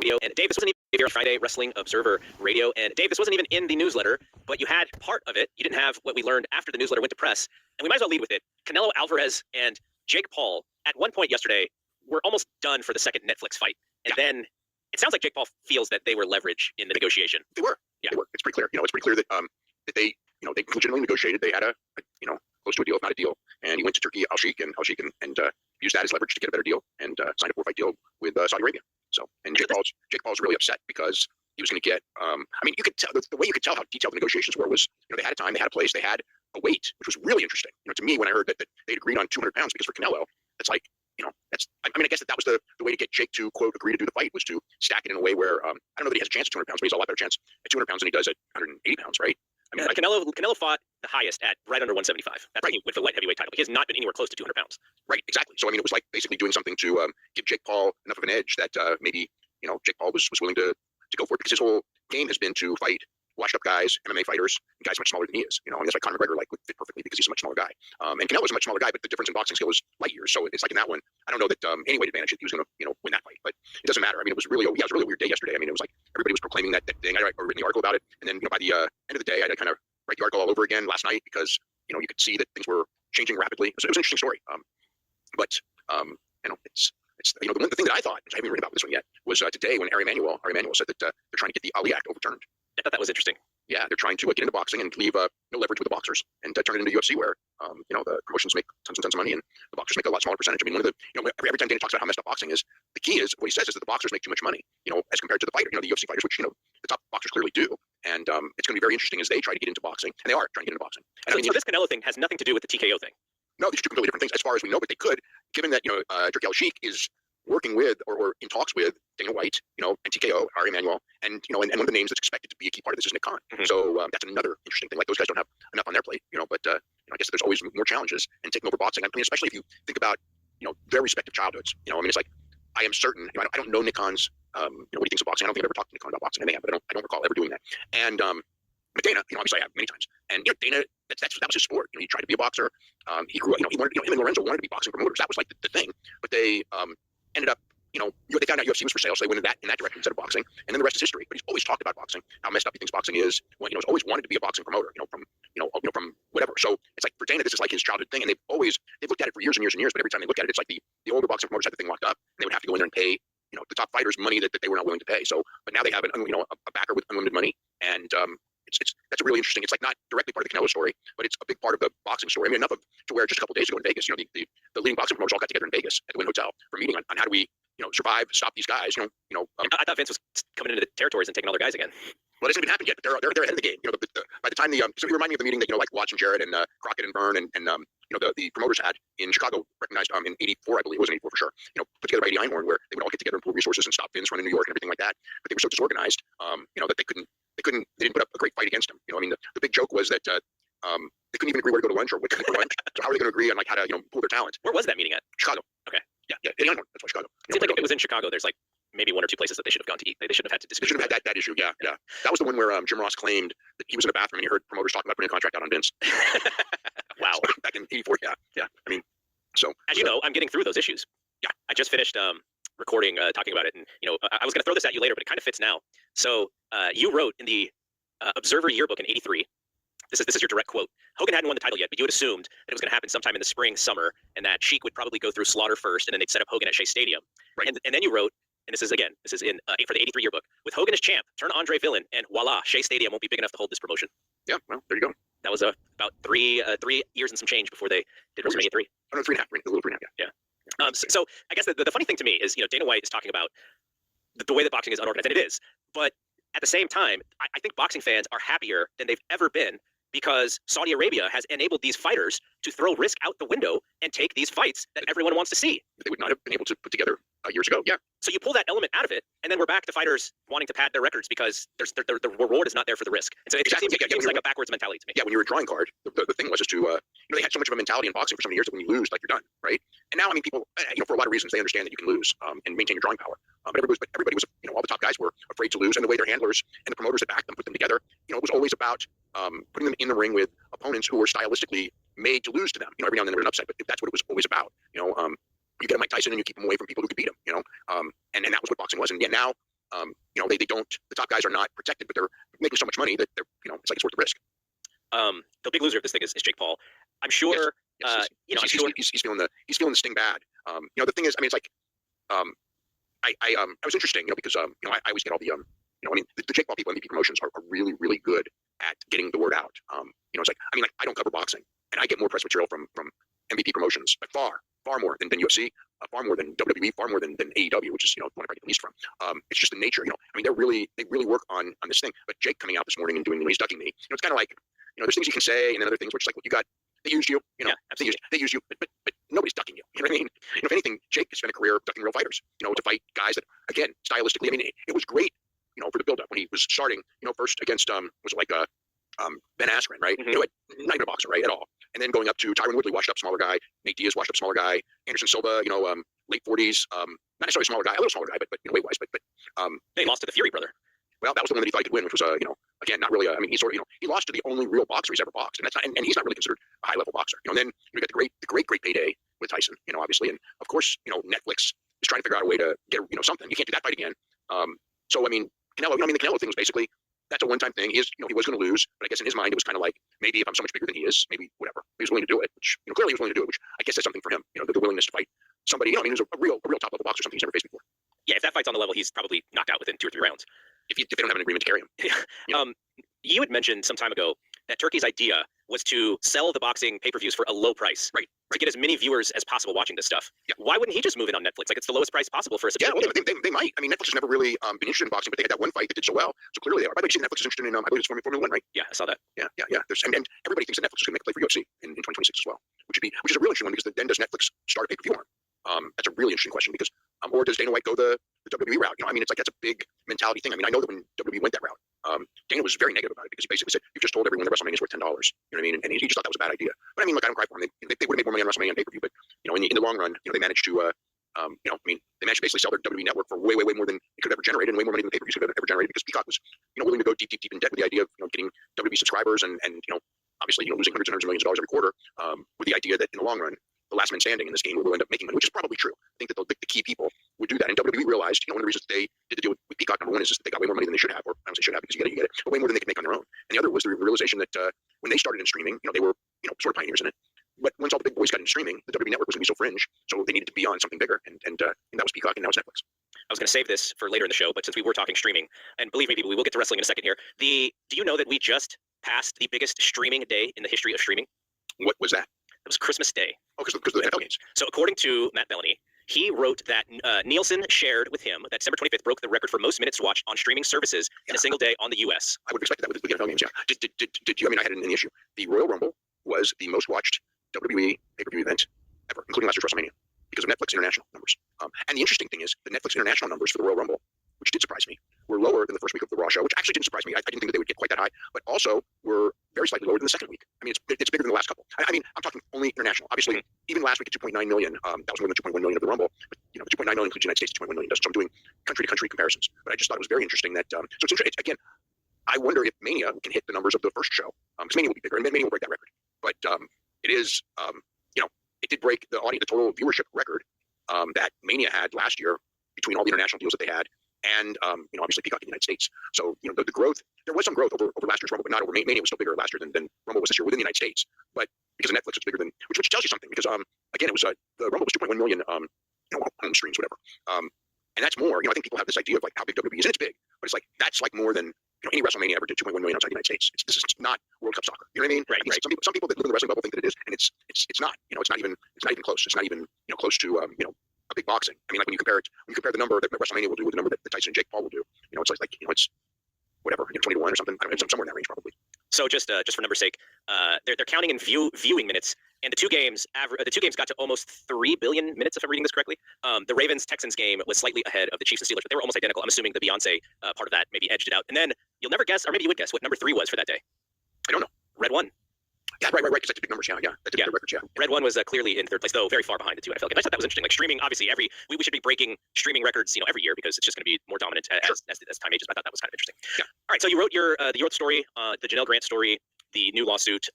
Radio. And Dave, this wasn't even Friday Wrestling Observer Radio. And Dave, this wasn't even in the newsletter, but you had part of it. You didn't have what we learned after the newsletter went to press. And we might as well lead with it. Canelo Alvarez and Jake Paul, at one point yesterday, were almost done for the second Netflix fight. And then it sounds like Jake Paul feels that they were leverage in the negotiation. They were. Yeah. They were. It's pretty clear. It's pretty clear that that they legitimately negotiated. They had a close to a deal, if not a deal. And he went to Turkey, Al Sheikh, and used that as leverage to get a better deal and signed a 4-fight deal with Saudi Arabia. So, and Jake Paul's really upset because he was going to get. You could tell the way you could tell how detailed the negotiations were was, they had a time, they had a place, they had a weight, which was really interesting. To me, when I heard that they'd agreed on 200 pounds, because for Canelo, it's like, I guess that was the way to get Jake to, quote, agree to do the fight, was to stack it in a way where, I don't know that he has a chance at 200 pounds, but he's a lot better chance at 200 pounds than he does at 180 pounds, right? Canelo fought the highest at right under 175. That's right. With the light heavyweight title. But he has not been anywhere close to 200 pounds. Right, exactly. So, it was like basically doing something to give Jake Paul enough of an edge that maybe, Jake Paul was willing to go for it, because his whole game has been to fight washed up guys, MMA fighters, and guys much smaller than he is. That's why Conor McGregor would fit perfectly, because he's a much smaller guy. And Canelo's a much smaller guy, but the difference in boxing skill is light years. So it's like in that one, I don't know that any weight advantage that he was going to win that fight, but it doesn't matter. It was really a weird day yesterday. It was like everybody was proclaiming that thing. I wrote the article about it, and then by the end of the day, I had to kind of write the article all over again last night, because you could see that things were changing rapidly. It was an interesting story. It's the thing that I thought, which I haven't written about this one yet, was today when Ari Emanuel said that they're trying to get the Ali Act overturned. I thought that was interesting. Yeah, they're trying to get into boxing and leave no leverage with the boxers, and turn it into UFC, where the promotions make tons and tons of money and the boxers make a lot smaller percentage. One of the every time Dana talks about how messed up boxing is, the key is what he says is that the boxers make too much money, as compared to the fighter, the UFC fighters, which the top boxers clearly do. And it's going to be very interesting as they try to get into boxing, and they are trying to get into boxing. And so this Canelo thing has nothing to do with the TKO thing. No, these are two completely different things as far as we know, but they could, given that Turkey Al Sheikh is working with or in talks with Dana White, and TKO, Ari Emanuel, and one of the names that's expected to be a key part of this is Nick Khan. Mm-hmm. So that's another interesting thing. Like, those guys don't have enough on their plate, but I guess there's always more challenges in taking over boxing. Especially if you think about their respective childhoods. It's like, I am certain. I don't know Nick Khan's what he thinks of boxing. I don't think I've ever talked to Nick Khan about boxing. I may have, but I don't recall ever doing that. And but Dana, obviously I have many times. And Dana, that was his sport. He tried to be a boxer. He grew up. He wanted. Him and Lorenzo wanted to be boxing promoters. That was like the thing. But they ended up. They found out UFC was for sale, so they went in that direction instead of boxing, and then the rest is history. But he's always talked about boxing, how messed up he thinks boxing is. He's always wanted to be a boxing promoter, from whatever. So it's like, for Dana, this is like his childhood thing, and they've looked at it for years and years and years. But every time they look at it, it's like the older boxing promoters had the thing locked up. And they would have to go in there and pay the top fighters money that they were not willing to pay. So, but now they have a backer with unlimited money, and that's a really interesting. It's like not directly part of the Canelo story, but it's a big part of the boxing story. Enough of to where just a couple of days ago in Vegas, the leading boxing promoters all got together in Vegas at the Wynn Hotel for a meeting on how do we survive, stop these guys. I thought Vince was coming into the territories and taking all their guys again. Well, it hasn't even happened yet, but they're ahead of the game. By the time so you remind me of the meeting that like Watts and Jarrett and Crockett and Byrne and the promoters had in Chicago, recognized in '84, I believe it was '84 for sure. Put together by Eddie Einhorn, where they would all get together and pool resources and stop Vince running New York and everything like that. But they were so disorganized, that they didn't put up a great fight against him. The big joke was that they couldn't even agree where to go to lunch or what to go to lunch. So how are they going to agree on how to pool their talent? Where was that meeting at? Chicago. Okay. Yeah, Eddie Einhorn. That's why Chicago. It seems like if it was in Chicago, there's like maybe one or two places that they should have gone to eat. They shouldn't have had to dispute. They shouldn't have had that issue. Yeah. That was the one where Jim Ross claimed that he was in a bathroom and he heard promoters talking about putting a contract out on Vince. Wow. Back in '84. Yeah. So as you know, I'm getting through those issues. Yeah. I just finished recording, talking about it, and I was going to throw this at you later, but it kind of fits now. So you wrote in the Observer Yearbook in '83. This is your direct quote. Hogan hadn't won the title yet, but you had assumed that it was going to happen sometime in the spring, summer, and that Sheik would probably go through Slaughter first, and then they'd set up Hogan at Shea Stadium. Right. And then you wrote, and this is in for the '83 yearbook, with Hogan as champ, turn Andre villain, and voila, Shea Stadium won't be big enough to hold this promotion. Yeah, well, there you go. That was about 3 years and some change before they did WrestleMania 3. Oh, no, 3.5, a little 3.5, yeah. So I guess the funny thing to me is, Dana White is talking about the way that boxing is unorganized, and it is, but at the same time, I think boxing fans are happier than they've ever been, because Saudi Arabia has enabled these fighters to throw risk out the window and take these fights that everyone wants to see. They would not have been able to put together years ago. Yeah. So you pull that element out of it, and then we're back to fighters wanting to pad their records because the reward is not there for the risk. And so it seems like a backwards mentality to me. Yeah, when you're a drawing card, the thing was just to they had so much of a mentality in boxing for so many years that when you lose, like, you're done, right? And now, people, for a lot of reasons, they understand that you can lose and maintain your drawing power. But everybody was, all the top guys were afraid to lose, and the way their handlers and the promoters that backed them put them together, it was always about putting them in the ring with opponents who were stylistically made to lose to them. Every now and then there was an upset, but that's what it was always about. You get a Mike Tyson and you keep him away from people who could beat him. And that was what boxing was. And yet now, they don't. The top guys are not protected, but they're making so much money that they're it's like it's worth the risk. The big loser of this thing is Jake Paul. I'm sure. Yes, I'm sure he's feeling the sting bad. The thing is, I mean, it's like I was interesting, because I always get all the the Jake Paul people, MVP promotions are really, really good at getting the word out. It's like, I mean, like, I don't cover boxing, and I get more press material from MVP promotions, but far more than UFC, far more than WWE, far more than AEW, which is the one I get the least from. It's just the nature, I mean, they really work on this thing. But Jake coming out this morning and doing, he's ducking me. It's kind of like, there's things you can say, and then other things which like, well, you got. They used you, yeah, they used you, but nobody's ducking you. You know what I mean? If anything, Jake has spent a career ducking real fighters. To fight guys that, again, stylistically, I mean, it was great. For the build-up when he was starting. First against was it like Ben Askren, right? Mm-hmm. Not even a boxer, right, at all. And then going up to Tyron Woodley, washed up smaller guy. Nate Diaz, washed up smaller guy. Anderson Silva, late 40s, not necessarily smaller guy, a little smaller guy, but weight-wise, but they lost to the Fury brother. Well, that was the one that he thought he could win, which was again, not really. I mean, he sort of he lost to the only real boxer he's ever boxed, and that's not, and he's not really considered a high-level boxer. And then we got the great payday with Tyson, obviously, and of course, Netflix is trying to figure out a way to get something. You can't do that fight again. So I mean, Canelo. The Canelo thing was basically that's a one-time thing. He was going to lose, but I guess in his mind it was kind of like maybe if I'm so much bigger than he is, maybe whatever. He was willing to do it, which clearly he was willing to do it, which I guess says something for him. The willingness to fight somebody. I mean, who's a real top-level boxer, something he's never faced before. Yeah, if that fight's on the level, he's probably knocked out within 2 or 3 rounds. If they don't have an agreement to carry him. You had mentioned some time ago that Turkey's idea was to sell the boxing pay-per-views for a low price, right? To get as many viewers as possible watching this stuff. Yeah. Why wouldn't he just move in on Netflix? Like, it's the lowest price possible for a subscription. Yeah, well, they might. I mean, Netflix has never really been interested in boxing, but they had that one fight that did so well. So clearly they are. By the way, you see Netflix is interested in, I believe it's Formula 1, right? Yeah, I saw that. Yeah. And everybody thinks that Netflix is going to make a play for UFC in 2026 as well, which is a really interesting one because then does Netflix start a pay-per-view arm? That's a really interesting question because, or does Dana White go the WWE route? I mean, it's like that's a big mentality thing. I mean, I know that when WWE went that route, Dana was very negative about it because he basically said, "You've just told everyone that WrestleMania is worth $10." You know what I mean? And he just thought that was a bad idea. But I mean, look, I don't cry for him. They would have made more money on WrestleMania on pay-per-view, but in the long run, they managed to, I mean, they managed to basically sell their WWE network for way more than it could have ever generated, and way more money than the pay-per-views could have ever generated because Peacock was, willing to go deep in debt with the idea of getting WWE subscribers and obviously losing hundreds and hundreds of millions of dollars every quarter, with the idea that in the long run, the last man standing in this game will end up making money, which is probably true. I think that the key people would do that. And WWE realized, one of the reasons they did the deal with Peacock, number one, is that they got way more money than they should have, or I don't say should have because you get it, but way more than they could make on their own. And the other was the realization that when they started in streaming, they were, sort of pioneers in it. But once all the big boys got into streaming, the WWE network was going to be so fringe, so they needed to be on something bigger. And that was Peacock, and now it's Netflix. I was going to save this for later in the show, but since we were talking streaming, and believe me, people, we will get to wrestling in a second here. Do you know that we just passed the biggest streaming day in the history of streaming? What was that? It was Christmas Day. Oh, because of the NFL games. So according to Matt Bellany, he wrote that Nielsen shared with him that December 25th broke the record for most minutes watched on streaming services in a single day on the U.S. I would have expected that with the NFL games, yeah. Did you? I mean, I had it in the issue. The Royal Rumble was the most watched WWE pay-per-view event ever, including last year's WrestleMania, because of Netflix international numbers. And the interesting thing is the Netflix international numbers for the Royal Rumble, which did surprise me, were lower than the first week of the Raw show, which actually didn't surprise me. I didn't think that they would get quite that high, but also were very slightly lower than the second week. I mean, it's bigger than the last couple. I mean, I'm talking only international. Obviously, even last week at 2.9 million, that was more than 2.1 million of the Rumble. But the 2.9 million includes the United States, 2.1 million doesn't. So I'm doing country to country comparisons. But I just thought it was very interesting that. So it's interesting. Again, I wonder if Mania can hit the numbers of the first show, because Mania will be bigger, and Mania will break that record. But it is, it did break the total viewership record that Mania had last year between all the international deals that they had. And obviously Peacock in the United States. So the growth, there was some growth over last year's Rumble, but not over Mania was still bigger last year than Rumble was this year within the United States. But because of Netflix, it's bigger than which tells you something. Because again, it was the Rumble was 2.1 million home streams, whatever. And that's more. I think people have this idea of like how big WWE is, and it's big, but it's like that's like more than any WrestleMania ever did 2.1 million outside the United States. This is not World Cup soccer. You know what I mean? Right. Some people that live in the wrestling bubble think that it is, and it's not. It's not even close. It's not even close to a big boxing. I mean, like when you compare the number that WrestleMania will do with the number that Tyson and Jake Paul will do, it's like it's whatever, 20 to 1 or something. I don't know, somewhere in that range probably. So just for numbers' sake, they're counting in viewing minutes, and the two games got to almost 3 billion minutes, if I'm reading this correctly. The Ravens-Texans game was slightly ahead of the Chiefs and Steelers, but they were almost identical. I'm assuming the Beyonce part of that maybe edged it out. And then you'll never guess, or maybe you would guess, what number 3 was for that day. I don't know. Red 1. Yeah, right. Because that's big numbers. Yeah. That's big records. Yeah. Red 1 was clearly in third place, though very far behind the two NFL games. I thought that was interesting. Like streaming, obviously, we should be breaking streaming records, every year because it's just going to be more dominant as time ages. But I thought that was kind of interesting. Yeah. All right. So you wrote the York story, the Janelle Grant story, the new lawsuit.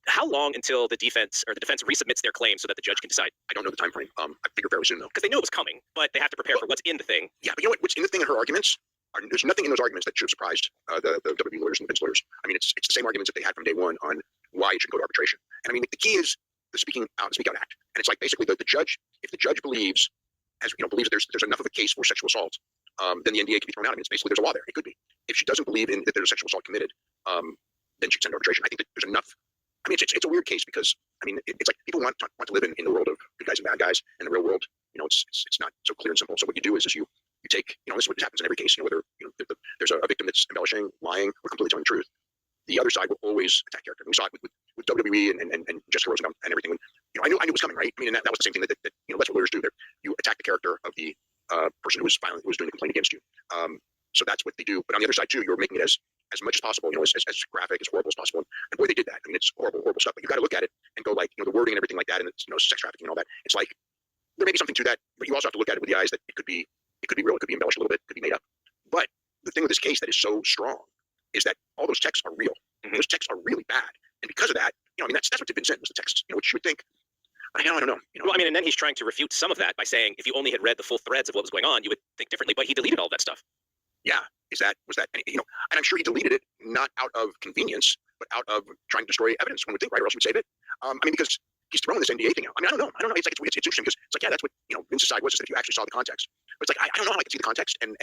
how long until the defense resubmits their claim so that the judge can decide? I don't know the time frame. I figure very soon though. Because they knew it was coming, but they have to prepare for what's in the thing. Yeah, but you know what? What's in the thing in her arguments? There's nothing in those arguments that should have surprised the WWE lawyers and the defense lawyers. I mean, it's the same arguments that they had from day one on why it should go to arbitration. And I mean, the key is the Speak Out Act. And it's like basically the judge, if the judge believes, believes that there's enough of a case for sexual assault, then the NDA can be thrown out. I mean, it's basically there's a law there. It could be. If she doesn't believe that there's a sexual assault committed, then she can send to arbitration. I think that there's enough. I mean, it's a weird case because I mean, it's like people want to live in the world of good guys and bad guys. In the real world, it's not so clear and simple. So what you do is you take, this is what happens in every case. Whether there's a victim that's embellishing, lying, or completely telling the truth, the other side will always attack character. We saw it with WWE and Jessica Rosenbaum and everything. When I knew it was coming, right? I mean, and that was the same thing that that's what lawyers do. You attack the character of the person who was doing the complaint against you. So that's what they do. But on the other side too, you're making it as much as possible, as graphic, as horrible as possible. And boy, they did that. I mean, it's horrible stuff. But you got to look at it and go like, the wording and everything like that, and it's sex trafficking and all that. It's like there may be something to that, but you also have to look at it with the eyes that it could be real, it could be embellished a little bit, it could be made up. But the thing with this case that is so strong is that all those texts are real. Mm-hmm. Those texts are really bad, and because of that, I mean, that's what did Vincent was the text. Which you would think. I don't know. Well, I mean, and then he's trying to refute some of that by saying if you only had read the full threads of what was going on, you would think differently. But he deleted all that stuff. Yeah, was that? And I'm sure he deleted it not out of convenience, but out of trying to destroy evidence. One would think, right, or else he would save it. I mean, because he's throwing this NDA thing out. I mean, I don't know. It's like it's interesting because it's like, yeah, that's what Vince's side was, is that if you actually saw the context. But it's like I don't know how I can see the context, and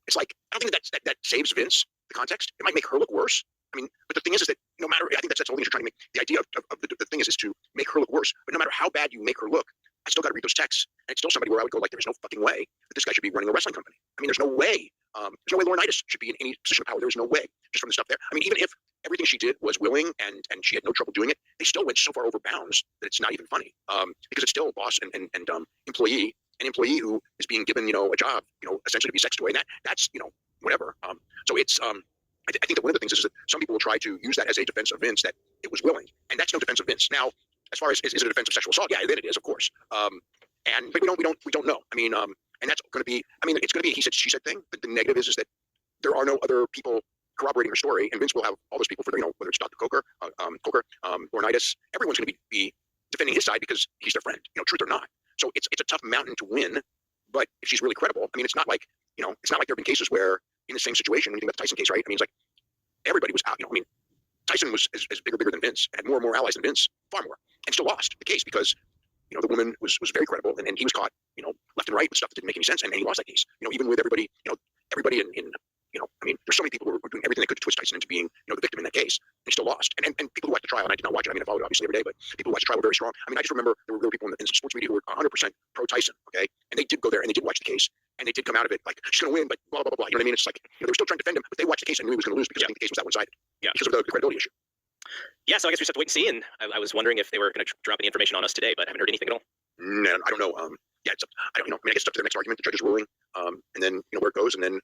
it's like I don't think that saves Vince the context. It might make her look worse. I mean, but the thing is that no matter, I think that's the whole thing you're trying to make. The idea of the thing is to make her look worse. But no matter how bad you make her look, I still got to read those texts, and it's still somebody where I would go like, there's no fucking way that this guy should be running a wrestling company. I mean, there's no way. There's no way Laurinaitis should be in any position of power. There's no way, just from the stuff there. I mean, even if everything she did was willing and she had no trouble doing it, they still went so far over bounds that it's not even funny. Because it's still a boss and employee, an employee who is being given a job, essentially to be sex toy, and that's whatever. So it's I think that one of the things is that some people will try to use that as a defense of Vince, that it was willing, and that's no defense of Vince. Now, as far as is it a defense of sexual assault? Yeah, then it is, of course. But we don't know. I mean, and that's going to be. I mean, it's going to be a he said she said thing. But the negative is that there are no other people corroborating her story, and Vince will have all those people for whether it's Dr. Coker, Laurinaitis, everyone's going to be defending his side because he's their friend, truth or not. So it's a tough mountain to win. But if she's really credible, I mean, it's not like there have been cases where in the same situation, when you think about the Tyson case, right? I mean, it's like everybody was out. I mean, Tyson was as bigger than Vince, had more allies than Vince, far more, and still lost the case because the woman was very credible, and he was caught left and right with stuff that didn't make any sense, and he lost that case. Even with everybody, everybody in I mean, there's so many people who were doing everything they could to twist Tyson into being the victim in that case, and he still lost. And people who watched the trial, and I did not watch it. I mean, I followed it obviously every day, but people who watched the trial were very strong. I mean, I just remember there were people in sports media who were 100% pro Tyson, okay, and they did go there and they did watch the case. And they did come out of it like, she's going to win, but blah, blah, blah, blah. You know what I mean? It's like, they were still trying to defend him, but they watched the case and knew he was going to lose because I think the case was that one-sided. Yeah. Because of the credibility issue. Yeah, so I guess we just have to wait and see. And I was wondering if they were going to drop any information on us today, but I haven't heard anything at all. No, I don't know. Yeah, I don't know. I mean, I guess it's up to the next argument, the judge's ruling, and then, where it goes. And then,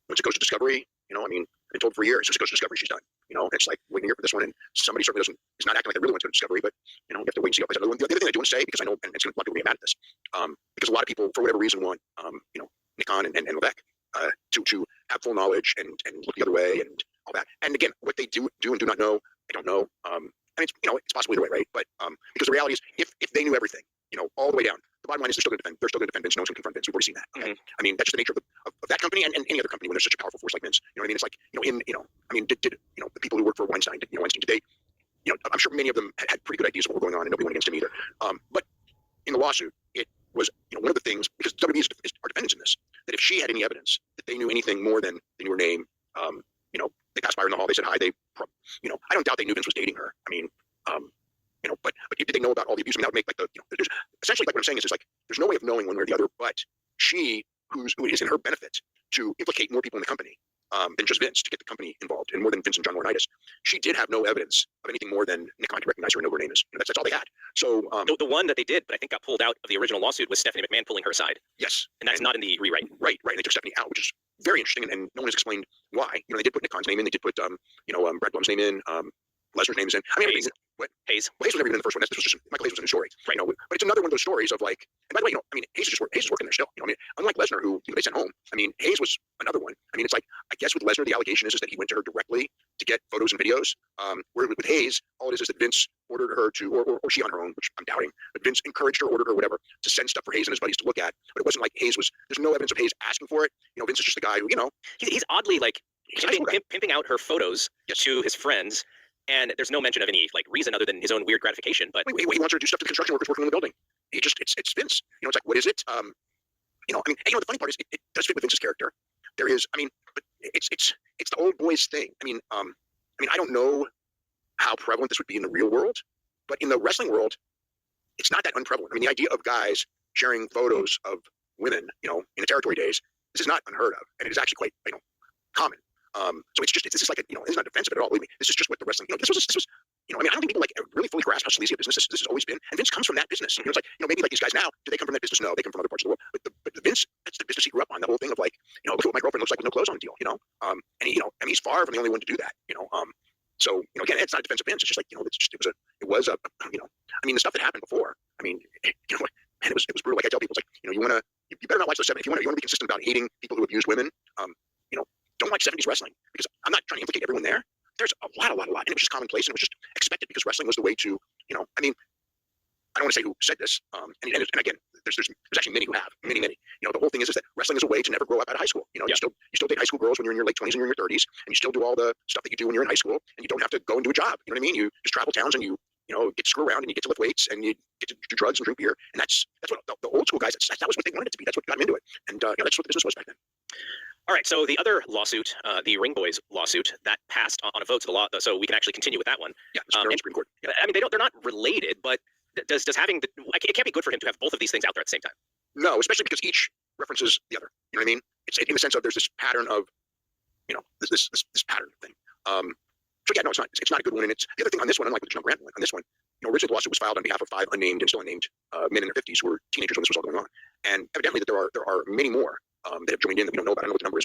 once it goes to discovery, I mean, I've been told for years, once it goes to discovery, she's done. It's like waiting here for this one. And somebody certainly is not acting like they really went to discovery, but, you have to wait and see. The other thing I do want to say, because I know, and it's going to, a lot of people get mad at this, because a lot of people, for whatever reason, want, Nikon and Levesque to have full knowledge and look the other way and all that. And again, what they do and do not know, I don't know. I mean, it's possible either way, right? But because the reality is, if they knew everything, all the way down, the bottom line is they're still going to defend Vince. No one's going to confront Vince. We've already seen that. Okay? Mm-hmm. I mean, that's just the nature of that company and any other company when there's such a powerful force like Vince. You know what I mean? It's like, I mean, did the people who work for Weinstein, Weinstein, did they, I'm sure many of them had pretty good ideas of what was going on and nobody went against him either. But in the lawsuit, it was, one of the things, because WWE are defendants in this, that if she had any evidence that they knew anything more than they knew her name, they passed by her in the hall, they said hi, I don't doubt they knew Vince was dating her. I mean, but did they know about all the abuse? I mean, that would make like there's essentially like what I'm saying is like there's no way of knowing one way or the other, but she who is in her benefit to implicate more people in the company than just Vince, to get the company involved, and more than Vince and John Laurinaitis. She did have no evidence of anything more than Nikon to recognize her and know her name is. That's all they had. So the one that they did, but I think got pulled out of the original lawsuit, was Stephanie McMahon pulling her side. Yes, and that's not in the rewrite. Right. And they took Stephanie out, which is very interesting, and no one has explained why. They did put Nikon's name in. They did put Brad Blum's name in. Lesnar's name is in. I mean, Hayes. Well, Hayes was never even in the first one. This was just Michael Hayes was a new story, right? But it's another one of those stories of like. And by the way, I mean, Hayes is working there still. I mean, unlike Lesnar, who they sent home. I mean, Hayes was another one. I mean, it's like, I guess with Lesnar, the allegation is that he went to her directly to get photos and videos. Where with Hayes, all it is that Vince ordered her to, or she on her own, which I'm doubting, but Vince encouraged her, ordered her, whatever, to send stuff for Hayes and his buddies to look at. But it wasn't like Hayes was, there's no evidence of Hayes asking for it. Vince is just the guy who, he's oddly like he's a nice guy. pimping out her photos to his friends. And there's no mention of any like reason other than his own weird gratification. But he wants her to do stuff to the construction workers working in the building. He just, it's Vince. It's like, what is it? I mean, the funny part is it does fit with Vince's character. There is, but it's the old boys thing. I don't know how prevalent this would be in the real world, but in the wrestling world, it's not that unprevalent. The idea of guys sharing photos of women, in the territory days, this is not unheard of, and it is actually quite, common. So it's just like, it's not defensive at all. Believe me, this is just what the wrestling, this was, I don't think people like really fully grasp how sleazy a business this has always been. And Vince comes from that business. It's like, maybe like these guys now, do they come from that business? No, they come from other parts of the world. But the Vince, that's the business he grew up on. The whole thing of like, look at what my girlfriend looks like with no clothes on deal, and he's far from the only one to do that, So, again, it's not a defensive Vince. It's just like, it was a, the stuff that happened before. Man, it was brutal. Like I tell people, it's like, you better not watch those 70s. If you want to be consistent about hating people who abuse women, don't watch 70s wrestling, because I'm not trying to implicate everyone there. There's a lot, and it was just commonplace, and it was just expected because wrestling was the way to, I don't want to say who said this, and again, there's actually many who have, many. The whole thing is that wrestling is a way to never grow up out of high school. You still date high school girls when you're in your late 20s and you're in your 30s, and you still do all the stuff that you do when you're in high school, and you don't have to go and do a job. You know what I mean? You just travel towns and you get to screw around and you get to lift weights and you get to do drugs and drink beer, and that's what the old school guys. That was what they wanted it to be. That's what got them into it, and that's what the business was back then. All right, so the other lawsuit, the Ring Boys lawsuit, that passed on a vote to the law, so we can actually continue with that one. Yeah, Supreme Court. Yeah. They're not related, but does having it can't be good for him to have both of these things out there at the same time. No, especially because each references the other. You know what I mean? It's in the sense of there's this pattern of, this pattern thing. So yeah, no, it's not a good one. And it's the other thing on this one, unlike with the John Grant one, on this one, originally the lawsuit was filed on behalf of 5 unnamed and still unnamed men in their 50s who were teenagers when this was all going on, and evidently that there are many more. That have joined in that we don't know about. I don't know what the number is.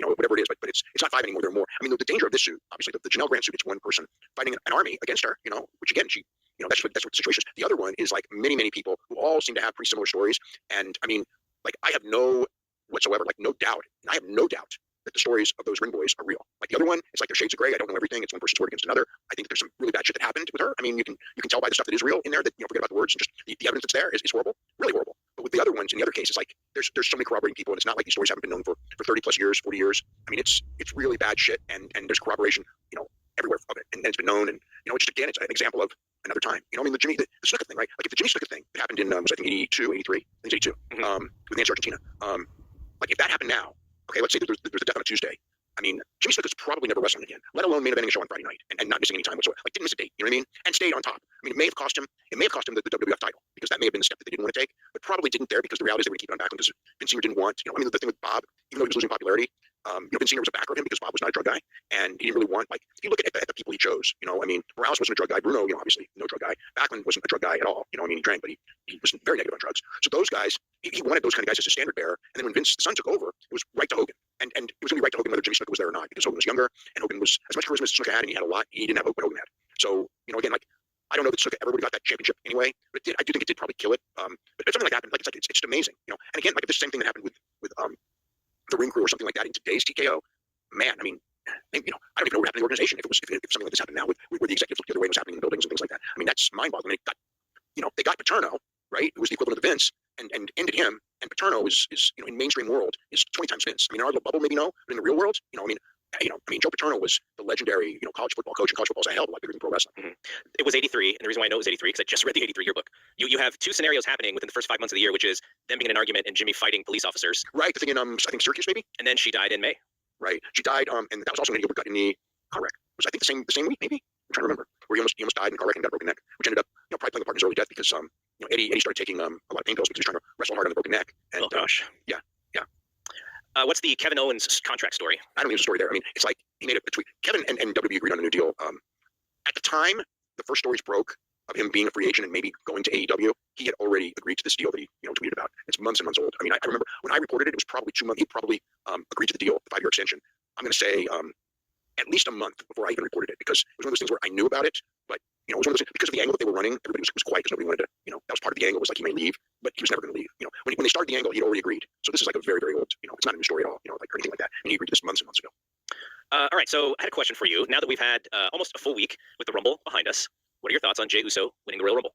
Whatever it is, but it's not 5 anymore. There are more. The danger of this suit, obviously, the Janelle Grant suit, it's one person fighting an army against her. Which again, she, that's what the situation is. The other one is like many people who all seem to have pretty similar stories. And I have no doubt. And I have no doubt that the stories of those Ring Boys are real. Like the other one, it's like they're shades of gray. I don't know everything. It's one person's word against another. I think that there's some really bad shit that happened with her. You can tell by the stuff that is real in there that forget about the words and just the evidence that's there is horrible, really horrible. But with the other ones, in the other cases, like there's so many corroborating people, and it's not like these stories haven't been known for 30 plus years, 40 years. It's really bad shit, and there's corroboration, everywhere of it, and it's been known, and it's just again, it's an example of another time. The Snuka thing, right? Like if the Jimmy Snuka thing that happened in was I think 82, 83, I think it's 82, with Nancy Argentina. Like if that happened now, okay, let's say there's a death on a Tuesday. Jimmy Snuka's probably never wrestling again, let alone main eventing a show on Friday night and not missing any time whatsoever. Like didn't miss a date, you know what I mean? And stayed on top. It may have cost him the WWF title, because that may have been the step that they didn't want to take, but probably didn't there because the reality is they would keep it on back because Vince Senior didn't want, the thing with Bob, even though he was losing popularity, Vince Senior was a backer of him because Bob was not a drug guy, and he didn't really want, like, if you look at the people he chose, Morales wasn't a drug guy, Bruno, obviously no drug guy, Backlund wasn't a drug guy at all, he drank, but he was very negative on drugs. So those guys, he wanted those kind of guys as a standard bearer, and then when Vince the Son took over, it was right to Hogan, and it was going to be right to Hogan whether Jimmy Snuka was there or not, because Hogan was younger, and Hogan was as much charisma as Snuka had, and he had a lot. He didn't have what Hogan had. So again, like I don't know that Snuka ever would have got that championship anyway, but I do think it did probably kill it. But if something like that happened, like it's just amazing, And again, like if this same thing that happened with the Ring Crew or something like that in today's TKO, man, I don't even know what happened in the organization if something like this happened now with where the executives looked the other way, what's happening in the buildings and things like that. That's mind-boggling. They got Paterno, right, who was the equivalent of Vince, and ended him. And Paterno is in mainstream world is 20 times Vince. In our little bubble, maybe no, but in the real world, Joe Paterno was the legendary, college football coach, and college football is a hell of a lot bigger than pro wrestling. It was 83, and the reason why I know it was 83 because I just read the 83 yearbook. You have 2 scenarios happening within the first 5 months of the year, which is them being in an argument and Jimmy fighting police officers. Right, the thing in I think Syracuse maybe. And then she died in May. Right, she died, and that was also when he got in the car wreck. It was I think the same week maybe. I'm trying to remember where he almost died in a car wreck and got a broken neck, which ended up probably playing a part in his early death because Eddie started taking a lot of pain pills because he was trying to wrestle hard on the broken neck. And, oh gosh. Yeah. What's the Kevin Owens contract story? I don't know the story there. It's like he made a tweet. Kevin and WWE agreed on a new deal. At the time the first stories broke of him being a free agent and maybe going to AEW, he had already agreed to this deal that he tweeted about. It's months and months old. I remember when I reported it was probably 2 months. He probably agreed to the deal, the 5-year extension. I'm going to say at least a month before I even reported it, because it was one of those things where I knew about it, but You know, it was one of those, because of the angle that they were running, everybody was quiet because nobody wanted to, you know, that was part of the angle, was like he may leave, but he was never going to leave. You know, when they started the angle, he'd already agreed. So this is like a very, very old, you know, it's not a new story at all, you know, like or anything like that. And he agreed to this months and months ago. All right, so I had a question for you. Now that we've had almost a full week with the Rumble behind us, what are your thoughts on Jey Uso winning the Royal Rumble?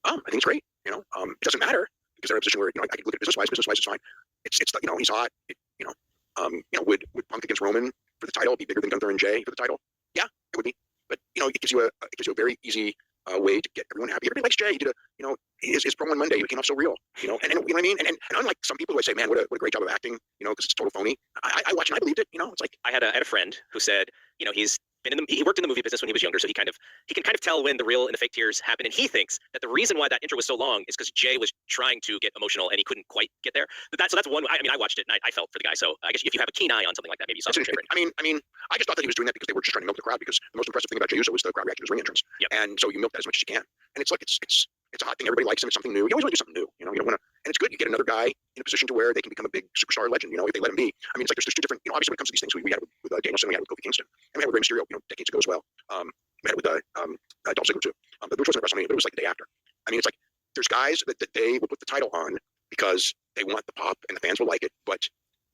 I think it's great. You know, it doesn't matter because they're in a position where, you know, I can look at it business wise. Business wise, it's fine. It's you know, he's hot. Would Punk against Roman for the title be bigger than Gunther and Jay for the title? Yeah, it would be. But you know, it gives you a very easy way to get everyone happy. Everybody likes Jay. He did his promo on Monday. He came off so real. You know, and you know what I mean. And unlike some people who I say, man, what a great job of acting. You know, because it's total phony. I watched and I believed it. You know, it's like I had a friend who said, you know, he worked in the movie business when he was younger, so he can kind of tell when the real and the fake tears happen. And he thinks that the reason why that intro was so long is because Jay was trying to get emotional and he couldn't quite get there. So that's one. I mean, I watched it and I felt for the guy. So I guess if you have a keen eye on something like that, maybe you saw something great. I mean, I just thought that he was doing that because they were just trying to milk the crowd. Because the most impressive thing about Jey Uso was the crowd reaction to his ring entrance. Yep. And so you milk that as much as you can. And it's like it's a hot thing. Everybody likes him. It's something new. You always want to do something new. You know, you don't want to. And it's good. You get another guy in a position to where they can become a big superstar legend. You know, if they let him be. I mean, it's like there's two different. You know, obviously when it comes to these things, we had it with Danielson, we had it with Kofi Kingston, and we had it with Rey Mysterio. You know, decades ago as well. We had it with Dolph Ziggler too. But which wasn't WrestleMania, but it was like the day after. I mean, it's like there's guys that they will put the title on because they want the pop and the fans will like it, but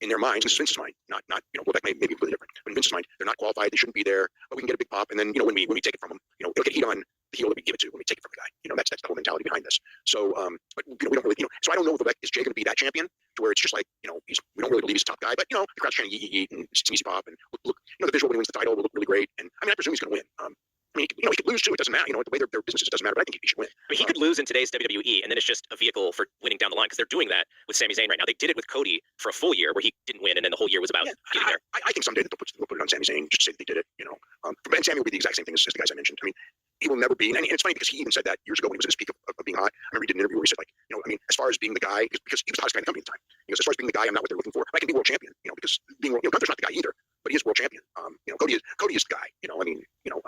in their minds, this is Vince's mind, not you know, well, that may be completely different. But in Vince's mind, they're not qualified, they shouldn't be there, but we can get a big pop, and then you know when we take it from them, you know, it'll get heat on the heel that we give it to when we take it from the guy. You know, that's the whole mentality behind this. So, but you know, we don't really, you know, so I don't know if is Jay going to be that champion to where it's just like, you know, we don't really believe he's a top guy, but you know, the crowd's chanting yeet, and it's an easy pop, and look, you know, the visual when he wins the title will look really great, and I mean, I presume he's going to win. I mean, you know, he could lose too. It doesn't matter. You know, the way their businesses, it doesn't matter. But I think he should win. I mean, he could lose in today's WWE, and then it's just a vehicle for winning down the line because they're doing that with Sami Zayn right now. They did it with Cody for a full year where he didn't win, and then the whole year was about getting there. I think someday they'll put it on Sami Zayn just to say that they did it. You know, and Sami will be the exact same thing as the guys I mentioned. I mean, he will never be. And it's funny because he even said that years ago when he was at his peak of being hot. I remember he did an interview where he said, like, you know, I mean, as far as being the guy, because he was the hottest guy in the company at the time. He goes, as far as being the guy, I'm not what they're looking for. I can be world champion. You know, because being, you know, Gunther's not the guy either, but he is world champion. You know, Cody is the guy. You know, I mean, you know,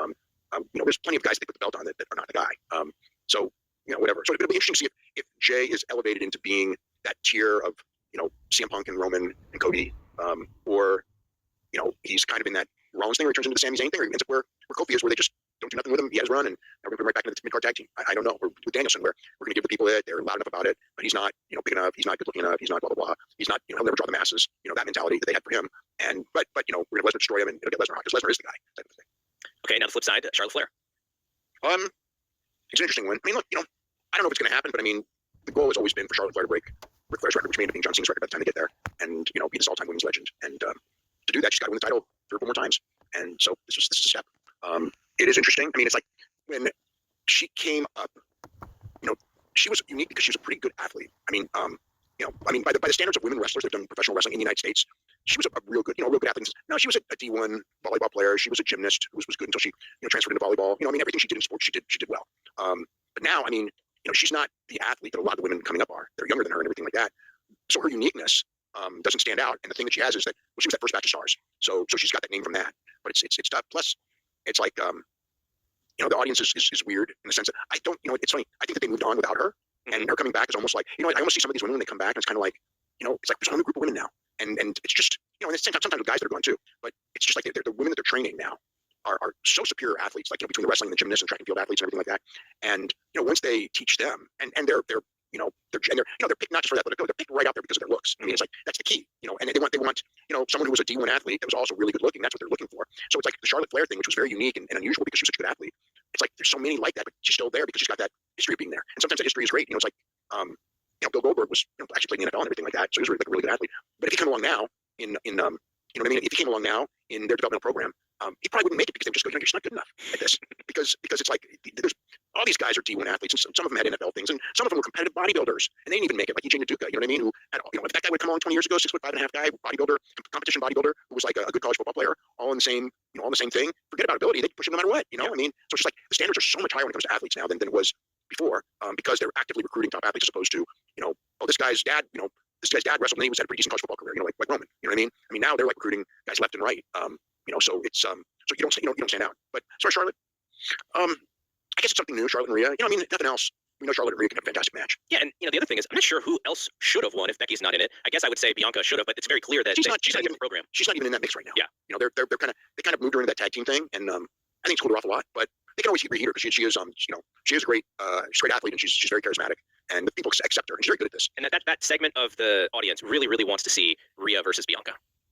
there's plenty of guys they put the belt on that are not the guy. So, you know, whatever. So it'll be interesting to see if Jay is elevated into being that tier of, you know, CM Punk and Roman and Cody, or, you know, he's kind of in that Rollins thing, or he turns into the Sami Zayn thing, or he ends up where Kofi is, where they just don't do nothing with him. He has run, and now we're going to put him right back into the mid-card tag team. I don't know. We're with Danielson, where we're going to give the people it. They're loud enough about it, but he's not, you know, big enough. He's not good looking enough. He's not blah, blah, blah. He's not, you know, he'll never draw the masses. You know, that mentality that they had for him. And, but you know, we're going to Lesnar destroy him, and it'll get Lesnar hot, because Lesnar is the guy, type of thing. Okay, now the flip side, Charlotte Flair. It's an interesting one. I mean, look, you know, I don't know if it's going to happen, but I mean, the goal has always been for Charlotte Flair to break Ric Flair's record, which may end up being John Cena's record by the time they get there, and you know, be this all-time women's legend. And to do that, she's got to win the title 3 or 4 more times. And so this is a step. It is interesting. I mean, it's like when she came up, you know, she was unique because she was a pretty good athlete. I mean, you know, I mean, by the standards of women wrestlers that have done professional wrestling in the United States, she was a real good, you know, real good athlete. No, she was a D1 volleyball player. She was a gymnast who was good until she, you know, transferred into volleyball. You know, I mean, everything she did in sports, she did well. But now, I mean, you know, she's not the athlete that a lot of the women coming up are. They're younger than her and everything like that. So her uniqueness doesn't stand out. And the thing that she has is that, well, she was that first batch of stars. So she's got that name from that. But it's tough. Plus, it's like, you know, the audience is weird in the sense that I don't, you know, it's funny. I think that they moved on without her, and her coming back is almost like, you know, I almost see some of these women when they come back, and it's kind of like, you know, it's like there's a whole new group of women now, and it's just, you know, and sometimes with guys that are gone too, but it's just like the women that they're training now are so superior athletes, like, you know, between the wrestling and the gymnasts and track and field athletes and everything like that, and you know, once they teach them, and they're you know, they're picked not just for that, but they're picked right out there because of their looks. I mean, it's like that's the key, you know. And they want you know, someone who was a D1 athlete that was also really good looking. That's what they're looking for. So it's like the Charlotte Flair thing, which was very unique and unusual because she was such a good athlete. It's like there's so many like that, but she's still there because she's got that history of being there. And sometimes that history is great. You know, it's like you know, Bill Goldberg was, you know, actually playing in the NFL and everything like that, so he was really, like a really good athlete. But if he came along now in you know what I mean? If he came along now in their developmental program, he probably wouldn't make it because they would just go, you know, you're just not good enough at this because it's like there's all these guys are D1 athletes, and some of them had NFL things, and some of them were competitive bodybuilders, and they didn't even make it, like EJ Naduka, you know what I mean? Who had, you know, if that guy would come along 20 years ago, 6'5.5" guy, bodybuilder, competition bodybuilder, who was like a good college football player, all in the same, you know, all in the same thing. Forget about ability; they push him no matter what, you know. I mean, so it's just like the standards are so much higher when it comes to athletes now than it was before, because they're actively recruiting top athletes as opposed to, you know, oh, this guy's dad, you know, this guy's dad wrestled and he was at a pretty decent college football career, you know, like Roman, you know what I mean? I mean, now they're like recruiting guys left and right, you know, so it's so you don't stand out. But sorry, Charlotte. I guess it's something new, Charlotte and Rhea. You know, I mean, nothing else. We know Charlotte and Rhea can have a fantastic match. Yeah, and you know, the other thing is, I'm not sure who else should have won if Becky's not in it. I guess I would say Bianca should have, but it's very clear that she's not in the program. She's not even in that mix right now. Yeah, you know, they kind of moved her into that tag team thing, and I think it's cooled her off a lot. But they can always reheat her because she is she is a great she's a great athlete and she's very charismatic and the people accept her and she's very good at this. And that segment of the audience really wants to see Rhea versus Bianca.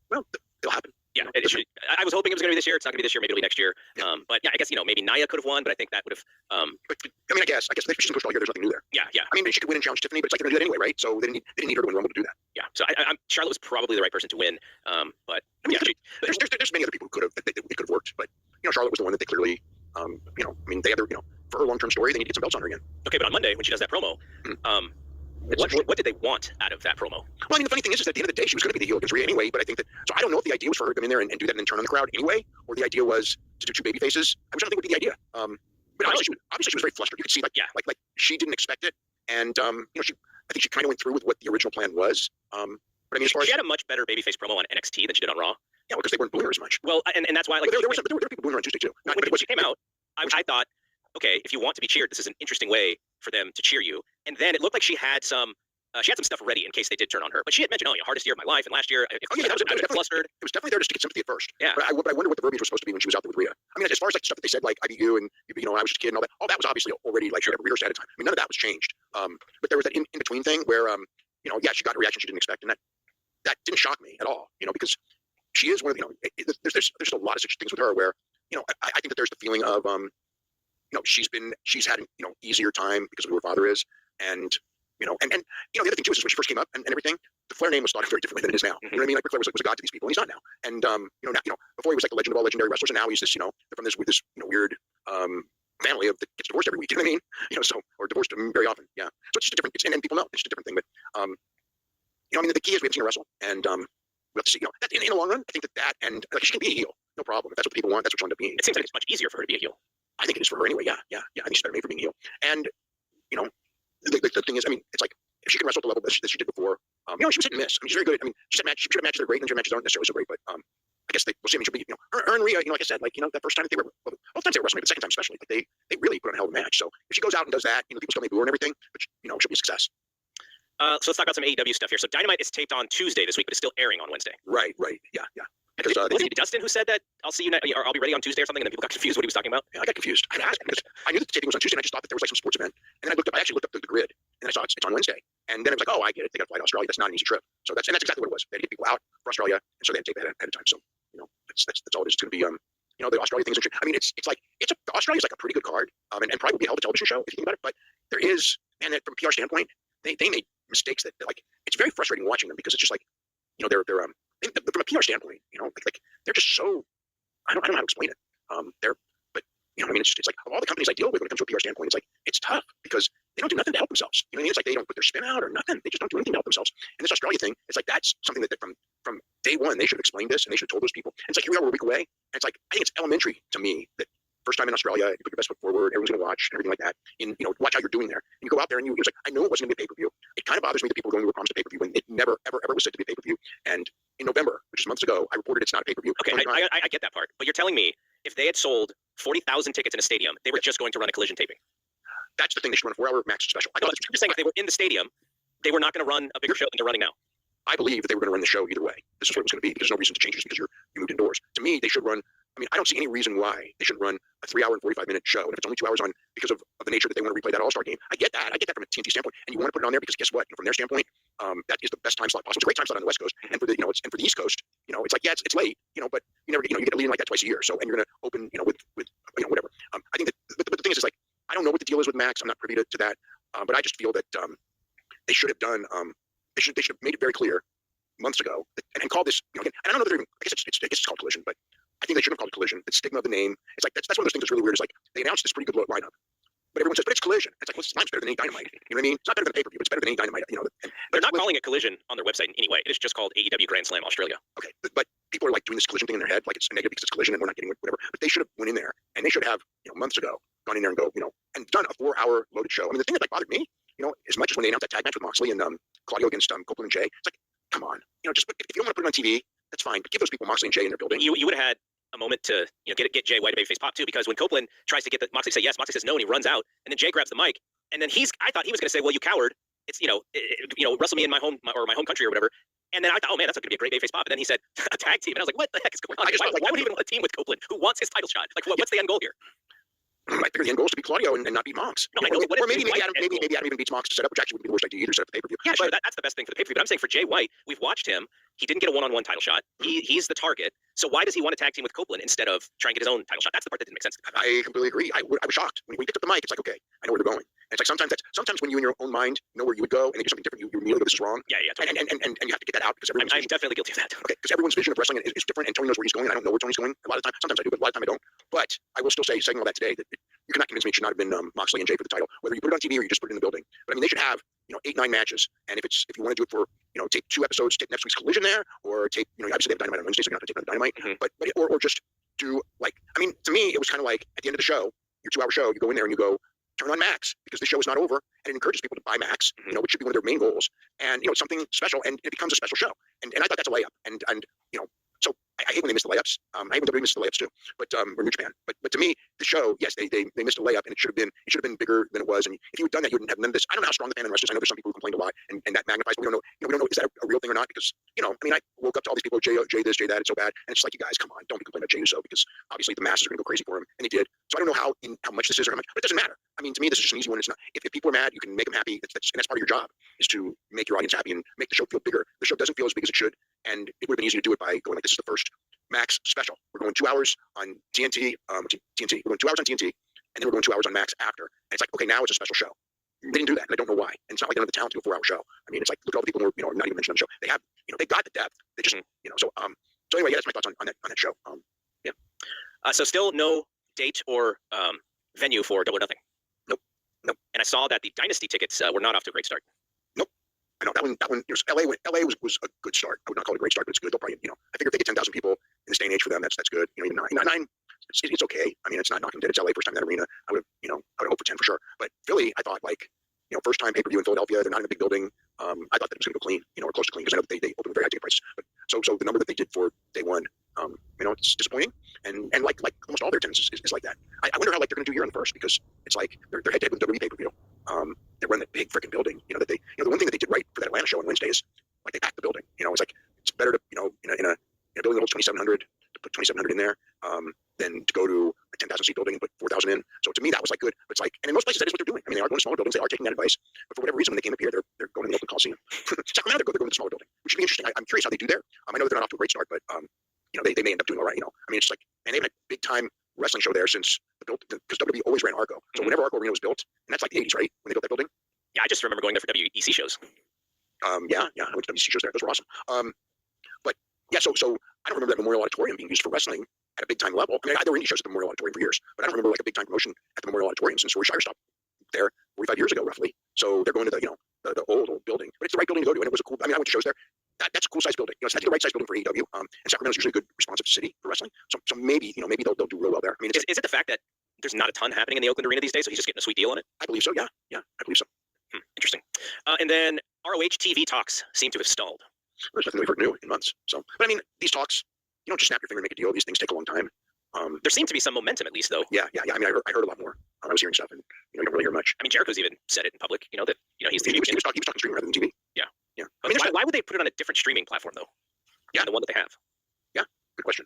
Well, it'll happen. Yeah, I was hoping it was going to be this year. It's not going to be this year. Maybe it'll be next year. Yeah. But yeah, I guess maybe Nia could have won, but I think that would have. But I mean, I guess if she's pushed all year, there's nothing new there. Yeah. I mean, she could win and challenge Tiffany, but it's like they're going to do that anyway, right? So they didn't need her to win Rumble to do that. Yeah. So Charlotte was probably the right person to win. But I mean, there's many other people who could have that it could have worked, but Charlotte was the one that they clearly, I mean, they had their for her long-term story, they need to get some belts on her again. Okay, but on Monday when she does that promo, what did they want out of that promo? Well, I mean, the funny thing is at the end of the day, she was going to be the heel against Rhea anyway. But I think that I don't know if the idea was for her to come in there and do that and then turn on the crowd anyway, or the idea was to do two baby faces. I don't think would be the idea. But obviously she was very flustered. You could see like she didn't expect it, and I think she kind of went through with what the original plan was. But I mean, as far as she had a much better babyface promo on NXT than she did on Raw. Yeah, because they weren't booing her as much. Well, and that's why there were people booing her on Tuesday too. When she came out, I thought, okay, if you want to be cheered, this is an interesting way for them to cheer you. And then it looked like she had some stuff ready in case they did turn on her. But she had mentioned, hardest year of my life. And last year, I was flustered. It was definitely there just to get sympathy at first. Yeah. But I wonder what the verbiage was supposed to be when she was out there with Rhea. I mean, as far as like stuff that they said, like I beat you and I was just a kid and all that was obviously already like rehearsed ahead of time. I mean, none of that was changed. But there was that in between thing where she got a reaction she didn't expect, and that didn't shock me at all. Because she is one of there's a lot of such things with her where I think that there's the feeling of she's had easier time because of who her father is, and the other thing too is when she first came up and everything, the Flair name was thought of very differently than it is now. You know what I mean? Like Ric Flair was a god to these people, and he's not now. And now, before he was like the legend of all legendary wrestlers, and now he's this they're from this weird family that gets divorced every week. You know what I mean? Or divorced very often. Yeah. So it's just a different. And people know it's just a different thing. But I mean, the key is we haven't seen her wrestle, and we have to see. That in the long run, I think that and like she can be a heel, no problem. If that's what people want, that's what she'll end up being. It seems like it's much easier for her to be a heel. I think it is for her anyway. Yeah. I think she's better made for being a heel. And the thing is, I mean, it's like if she can wrestle at the level that she did before, she was hit and miss. I mean, she's very good. I mean, she had matches that are great, and her matches aren't necessarily so great. But I guess we'll see. I mean, she'll be, her and Rhea, like I said, like that first time that they were, both times they were wrestling, but the second time especially, like they really put on a hell of a match. So if she goes out and does that, people still may boo her and everything, but she'll be a success. So let's talk about some AEW stuff here. So Dynamite is taped on Tuesday this week, but it's still airing on Wednesday. Right. Yeah. Because was it Dustin who said that I'll see you or I'll be ready on Tuesday or something, and then people got confused what he was talking about? Yeah, I got confused. I asked because I knew that the taping was on Tuesday, and I just thought that there was like some sports event. And then I actually looked up the grid, and I saw it's on Wednesday. And then I was like, oh, I get it. They got to fly to Australia. That's not an easy trip. So that's exactly what it was. They had to get people out for Australia, and so they had to tape that ahead of time. So that's all it is. It's going to be the Australia thing is interesting. I mean, Australia's like a pretty good card, and probably be a hell of a television show if you think about it. But there is, and from a PR standpoint, they made mistakes that like it's very frustrating watching them because it's just like they're from a PR standpoint, like they're just so I don't know how to explain it. I mean, it's like of all the companies I deal with when it comes to a PR standpoint, it's like it's tough because they don't do nothing to help themselves. You know what I mean? It's like they don't put their spin out or nothing. They just don't do anything to help themselves. And this Australia thing, it's like that's something that from day one they should have explained this and they should have told those people. And it's like here we are, we're a week away. And it's like I think it's elementary to me that first time in Australia, you put your best foot forward, everyone's gonna watch and everything like that. And watch how you're doing there. And you go out there and it's like I know it wasn't gonna be a pay-per-view. It kind of bothers me that people are going to promise a pay-per-view when it never ever was said to be a pay-per-view. And in November, which is months ago, I reported it's not a pay-per-view. Okay, I get that part, but you're telling me if they had sold 40,000 tickets in a stadium, they were just going to run a collision taping. That's the thing. They should run a 4-hour max special. I'm just saying if they were in the stadium, they were not going to run a bigger show than they're running now. I believe that they were going to run the show either way. This is what it was going to be. There's no reason to change this because you moved indoors. To me, they should run. I mean, I don't see any reason why they shouldn't run a 3-hour and 45-minute show. And if it's only 2 hours on because of the nature that they want to replay that All-Star game, I get that. I get that from a TNT standpoint. And you want to put it on there because guess what? From their standpoint, that is the best time slot possible. It's a great time slot on the West Coast, and for the and for the East Coast, it's like it's late, but you never you get a lead in like that twice a year. So and you're going to open with whatever. I think that but the thing is like I don't know what the deal is with Max. I'm not privy to that, but I just feel that they should have done they should have made it very clear months ago and called this again. And I don't know that they're even, I guess it's called Collision, but I think they should have called it Collision. The stigma of the name. It's like that's one of those things that's really weird. Is like they announced this pretty good lineup, but everyone says, but it's Collision. It's like, well, it's better than any Dynamite. You know what I mean? It's not better than a pay-per-view. It's better than any Dynamite. They're not calling it Collision on their website in any way. It is just called AEW Grand Slam Australia. Okay, but people are like doing this Collision thing in their head, like it's a negative because it's Collision and we're not getting whatever. But they should have went in there and they should have months ago gone in there and go and done a 4-hour loaded show. I mean, the thing that like bothered me, as much as when they announced that tag match with Moxley and Claudio against Copeland and Jay, it's like, come on, just if you don't want to put it on TV, that's fine. But give those people Moxley and Jay in their building. You would have had a moment to get Jay White a babyface pop too, because when Copeland tries to get Moxley to say yes, Moxley says no, and he runs out, and then Jay grabs the mic, and then I thought he was going to say, well, you coward, it's wrestle me in my home country or whatever. And then I thought, oh man, that's going to be a great babyface pop. And then he said a tag team, and I was like, what the heck is going on? Why would he even want a team with Copeland, who wants his title shot? Like, what's the end goal here? I figure the end goal is to beat Claudio and not beat Monks. No, I know. Or maybe Adam even beats Monks to set up, which actually would be the worst idea either, set up the pay-per-view. Yeah, sure. That's the best thing for the pay-per-view. But I'm saying for Jay White, we've watched him. He didn't get a one-on-one title shot. He's the target. So why does he want to tag team with Copeland instead of trying to get his own title shot? That's the part that didn't make sense to me. I completely agree. I was shocked when he picked up the mic. It's like, okay, I know where they're going. And it's like sometimes when you in your own mind know where you would go and they do something different, you immediately go, this is wrong. Yeah. Totally. And you have to get that out because I'm definitely guilty of that. Okay, because everyone's vision of wrestling is different, and Tony knows where he's going. I don't know where Tony's going. A lot of times, sometimes I do, but a lot of time I don't. But I will still say, saying all that today, that you cannot convince me it should not have been Moxley and Jay for the title, whether you put it on TV or you just put it in the building. But I mean, they should have 8-9 matches, and if you want to do it for take 2 episodes, take next week's Collision there, or take obviously they have Dynamite on Wednesday, so you're not going to take another Dynamite, but or just do like, I mean, to me it was kind of like at the end of the show, your 2-hour show, you go in there and you go turn on Max because the show is not over, and it encourages people to buy Max, which should be one of their main goals, and it's something special, and it becomes a special show, and I thought that's a layup, and so I hate when they miss the layups. I hate when WWE misses the layups too. But or New Japan. But to me, the show, yes, they missed a layup, and it should have been bigger than it was. And if you had done that, you wouldn't have none of this. I don't know how strong the fan wrestlers. I know there's some people who complained a lot, and that magnifies. But we don't know. We don't know is that a real thing or not? Because I mean, I woke up to all these people, Jay this, Jay that, it's so bad, and it's like, you guys, come on, don't be complaining about Jay Uso because obviously the masses are going to go crazy for him, and they did. So I don't know how much this is or how much, but it doesn't matter. I mean, to me, this is just an easy one. It's not. If people are mad, you can make them happy. And that's part of your job is to make your audience happy and make the show feel bigger. The show doesn't feel as big as it should, and it would have been easy to do it by going like, this is the first Max special. We're going 2 hours on TNT. TNT. We're going 2 hours on TNT, and then we're going 2 hours on Max after. And it's like, okay, now it's a special show. They didn't do that, and I don't know why. And it's not like they don't have the talent to do a 4-hour show. I mean, it's like, look at all the people who are not even mentioned on the show. They have, they got the depth. They just, So anyway, yeah, that's my thoughts on that show. So still no date or venue for Double or Nothing. Nope. And I saw that the Dynasty tickets were not off to a great start. I know that one. LA was a good start. I would not call it a great start, but it's good. They'll probably, I figure if they get 10,000 people in this day and age for them, that's good. Even nine, it's okay. I mean, it's not knocking dead. It's LA, first time in that arena. I would hope for 10 for sure. But Philly, I thought first time pay-per-view in Philadelphia. They're not in a big building. I thought that it was going to go clean, or close to clean, because I know that they opened with very high ticket prices. But so the number that they did for day one, it's disappointing. And like almost all their attendance is like that. I wonder how they're going to do here on the first, because it's like they're head-to-head with WWE pay-per-view. They run that big freaking building. That they, the one thing that they did right for that Atlanta show on Wednesday is like they packed the building. It's like it's better to in a building that holds 2,700 to put 2,700 in there than to go to a 10,000 seat building and put 4,000 in. So to me that was like good. But it's like, and in most places that is what they're doing. I mean, they are going to smaller buildings. They are taking that advice. But for whatever reason, when they came up here, they're going to the open Coliseum. Sacramento, they're going to the smaller building, which should be interesting. I'm curious how they do there. I know that they're not off to a great start, but they may end up doing all right. I mean, it's like, and they've had a big time wrestling show there since because WWE always ran Arco. So whenever Arco Arena was built, and that's like the 80s, right? When they built that building. Yeah, I just remember going there for WEC shows. Yeah, I went to WEC shows there. Those were awesome. But yeah, so I don't remember that Memorial Auditorium being used for wrestling at a big time level. I mean, there were indie shows at the Memorial Auditorium for years, but I don't remember like a big time promotion at the Memorial Auditorium since Roy Shire stopped there 45 years ago, roughly. So they're going to the old building, but it's the right building to go to, and it was a cool. I mean, I went to shows there. That's a cool size building. It's the right size building for AEW. And Sacramento's usually a good responsive city for wrestling. So maybe they'll do real well there. I mean, is it the fact that there's not a ton happening in the Oakland Arena these days, so he's just getting a sweet deal on it? I believe so. Yeah, I believe so. Interesting. And then ROH TV talks seem to have stalled. There's nothing we've heard new in months. So, but I mean, these talks, you don't just snap your finger and make a deal. These things take a long time. There seemed to be some momentum, at least, though. Yeah. I mean, I heard a lot more. I was hearing stuff, and you don't really hear much. I mean, Jericho's even said it in public. That he's he was talking streaming rather than TV. Yeah. I mean, why would they put it on a different streaming platform, though? Yeah, the one that they have. Yeah, good question.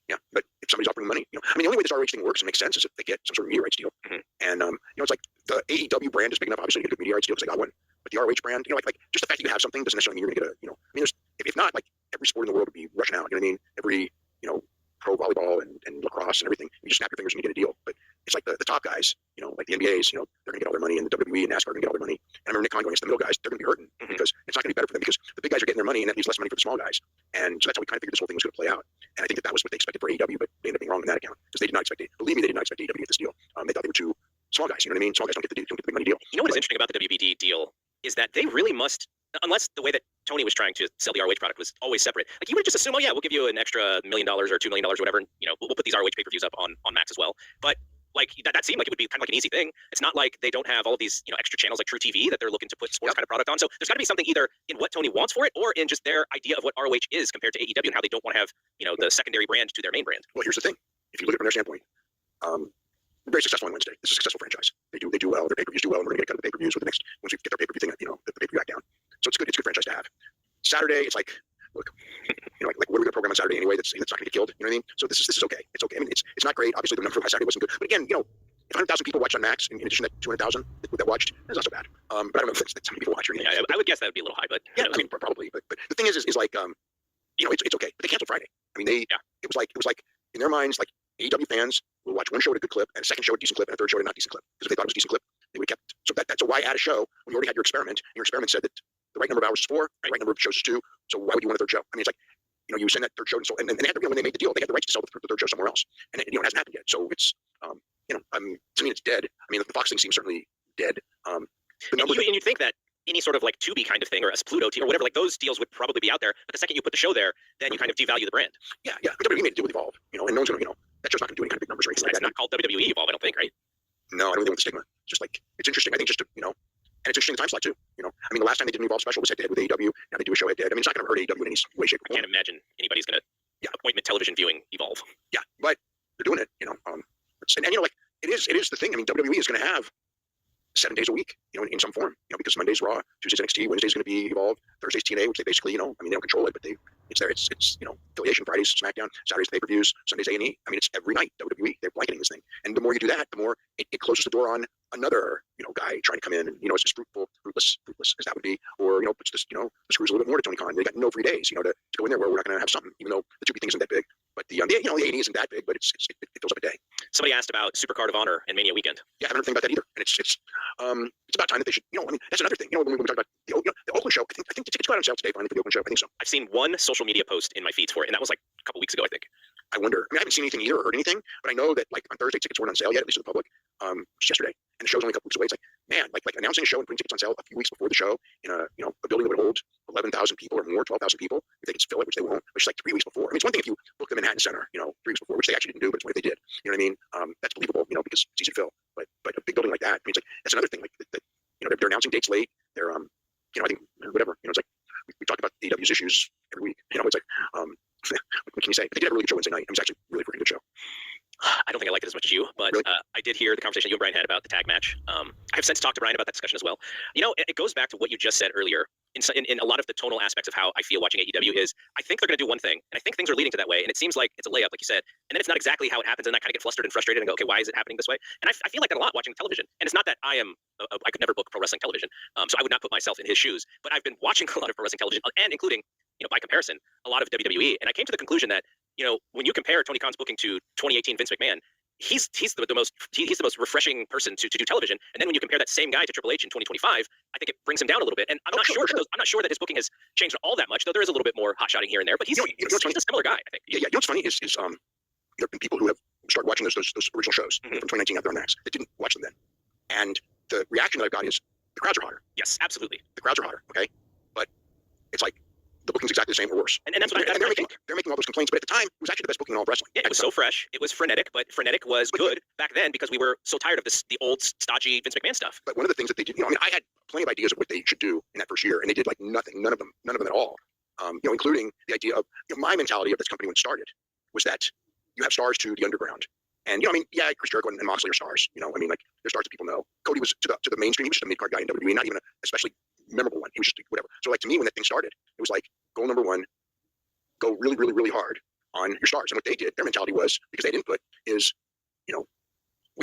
Yeah, but if somebody's offering money, I mean, the only way this ROH thing works and makes sense is if they get some sort of media rights deal. And it's like the AEW brand is big enough, obviously, to get a good media rights deal because they got one. But the ROH brand, like just the fact that you have something doesn't necessarily mean you're going to get a, I mean, if not, like every sport in the world would be rushing out. You know what I mean? Every pro volleyball and lacrosse and everything, you just snap your fingers and you get a deal. But it's like the top guys, like the NBA's, they're going to get all their money, and the WWE and NASCAR are going to get all their money. And I remember Nick Khan going against the middle guys, they're going to be hurting because it's not going to be better for them because the big guys are getting their money, and that leaves less money for the small guys. And so that's how we kind of figured this whole thing was going to play out. And I think that was what they expected for AEW, but they ended up being wrong on that account because they did not expect it. Believe me, they did not expect AEW to get this deal. They thought they were too small guys. You know what I mean? Small guys don't get the big money deal. You know what is interesting about the WBD deal is that they really must, unless the way that Tony was trying to sell the ROH product was always separate. Like you would just assume, we'll give you an extra $1 million or $2 million or whatever, and we'll put these ROH pay-per-views up on Max as well. But like that seemed like it would be kind of like an easy thing. It's not like they don't have all of these extra channels like True TV that they're looking to put sports kind of product on. So there's got to be something either in what Tony wants for it or in just their idea of what ROH is compared to AEW and how they don't want to have the secondary brand to their main brand. Well, here's the thing: if you look at it from their standpoint, they're very successful on Wednesday. It's a successful franchise. They do well. Their pay-per-views do well, and we're going to get kind of the pay-per-views with the next once we get their pay-per-view thing, the pay-per-view back down. So it's good. It's a good franchise to have. Saturday, it's like, look, like what are we going to program on Saturday anyway. That's not going to get killed. You know what I mean? So this is okay. It's okay. I mean, it's not great. Obviously, the number last Saturday wasn't good. But again, if 100,000 people watched on Max, in addition to that 200,000 that watched, that's not so bad. But I don't know if that's how many people watch or anything. Yeah, I would guess that would be a little high, but yeah, I mean, probably. But the thing is like, it's okay. But they canceled Friday. I mean, it was like in their minds, like AEW fans will watch one show at a good clip, and a second show at a decent clip, and a third show at a not decent clip. Because if they thought it was a decent clip, they would have kept. So that's a why add a show when you already had your experiment, and your experiment said that the right number of hours is 4, the right number of shows is 2. So why would you want a third show? I mean, it's like, you send that third show, and they had to, when they made the deal, they had the rights to sell the third show somewhere else, and it hasn't happened yet. So it's, to me, it's dead. I mean, the Fox thing seems certainly dead. And you think that any sort of like Tubi kind of thing, or a Pluto or whatever, like those deals would probably be out there. But the second you put the show there, then you kind of devalue the brand. Yeah. But WWE made a deal with Evolve, and no one's gonna, that show's not gonna do any kind of big numbers or anything like that. It's not called WWE Evolve, I don't think, right? No, I don't think with the stigma. It's just like, it's interesting. I think just to, and it's interesting the time slot too. I mean, the last time they did an Evolve special was head-to-head with AEW. Now they do a show head-to-head. I mean, it's not going to hurt AEW in any way, shape, or form. I can't imagine anybody's going to appointment television viewing Evolve. Yeah, but they're doing it. And like it is the thing. I mean, WWE is going to have 7 days a week, in some form, because Monday's Raw, Tuesday's NXT, Wednesday's going to be Evolve, Thursday's TNA, which they basically, I mean, they don't control it, but it's there. It's affiliation. Fridays SmackDown, Saturdays pay-per-views, Sundays A&E. I mean, it's every night WWE. They're blanketing this thing, and the more you do that, the more it closes the door on another, guy trying to come in and, it's just fruitless as that would be, or, puts this, the screws a little bit more to Tony Khan. They got no free days, to go in there where we're not going to have something, even though the Tubi thing isn't that big. But the A&E isn't that big, but it fills up a day. Somebody asked about Supercard of Honor and Mania Weekend. Yeah, I haven't heard anything about that either. And it's about time that they should, I mean, that's another thing. When we talk about the Oakland show, I think the tickets go out on sale today finally for the Oakland show. I think so. I've seen one social media post in my feeds for it, and that was like a couple weeks ago, I think. I wonder. I mean, I haven't seen anything either or heard anything, but I know that like on Thursday tickets weren't on sale yet, at least to the public. Just yesterday, and the show's only a couple weeks away. It's like, man, like announcing a show and putting tickets on sale a few weeks before the show in a a building that would hold 11,000 people or more, 12,000 people, if they could fill it, which they won't. Which is like 3 weeks before. I mean, it's one thing if you book the Manhattan Center, 3 weeks before, which they actually didn't do, but it's what they did. You know what I mean? That's believable, because it's easy to fill. But a big building like that, I mean, it's like that's another thing. Like that, they're announcing dates late. They're I think whatever. It's like we talk about AEW's issues every week. It's like what can you say? But they did have a really good show Wednesday night. It was actually a really pretty good show. I don't think I liked it as much as you, but really? I did hear the conversation you and Brian had about the tag match. I have since talked to Brian about that discussion as well. It goes back to what you just said earlier. In a lot of the tonal aspects of how I feel watching AEW is, I think they're going to do one thing, and I think things are leading to that way, and it seems like it's a layup, like you said, and then it's not exactly how it happens, and I kind of get flustered and frustrated and go, okay, why is it happening this way? And I feel like that a lot watching television, and it's not that I could never book pro wrestling television, so I would not put myself in his shoes, but I've been watching a lot of pro wrestling television, and including, by comparison, a lot of WWE, and I came to the conclusion that, when you compare Tony Khan's booking to 2018 Vince McMahon, he's the most refreshing person to do television. And then when you compare that same guy to Triple H in 2025, I think it brings him down a little bit. And I'm not sure that his booking has changed all that much, though there is a little bit more hot shotting here and there. But he's a similar guy, I think. Yeah. What's funny is there have been people who have started watching those original shows from 2019 out there on Max that didn't watch them then, and the reaction that I've got is the crowds are hotter. Yes, absolutely. The crowds are hotter. Okay, but it's like the booking's exactly the same or worse. And that's what they're making all those complaints, but at the time, it was actually the best booking in all of wrestling. Yeah, it was so fresh. It was frenetic, but frenetic was good back then because we were so tired of the old stodgy Vince McMahon stuff. But one of the things that they did, I had plenty of ideas of what they should do in that first year, and they did like nothing, none of them at all. Including the idea of my mentality of this company when it started was that you have stars to the underground. And Chris Jericho and Moxley are stars. Like they're stars that people know. Cody was to the mainstream. He was just a mid-card guy in WWE, not even a especially memorable one. He was just whatever. So like to me, when that thing started, it was like goal number one, go really, really, really hard on your stars. And what they did, their mentality was, because they didn't put is, we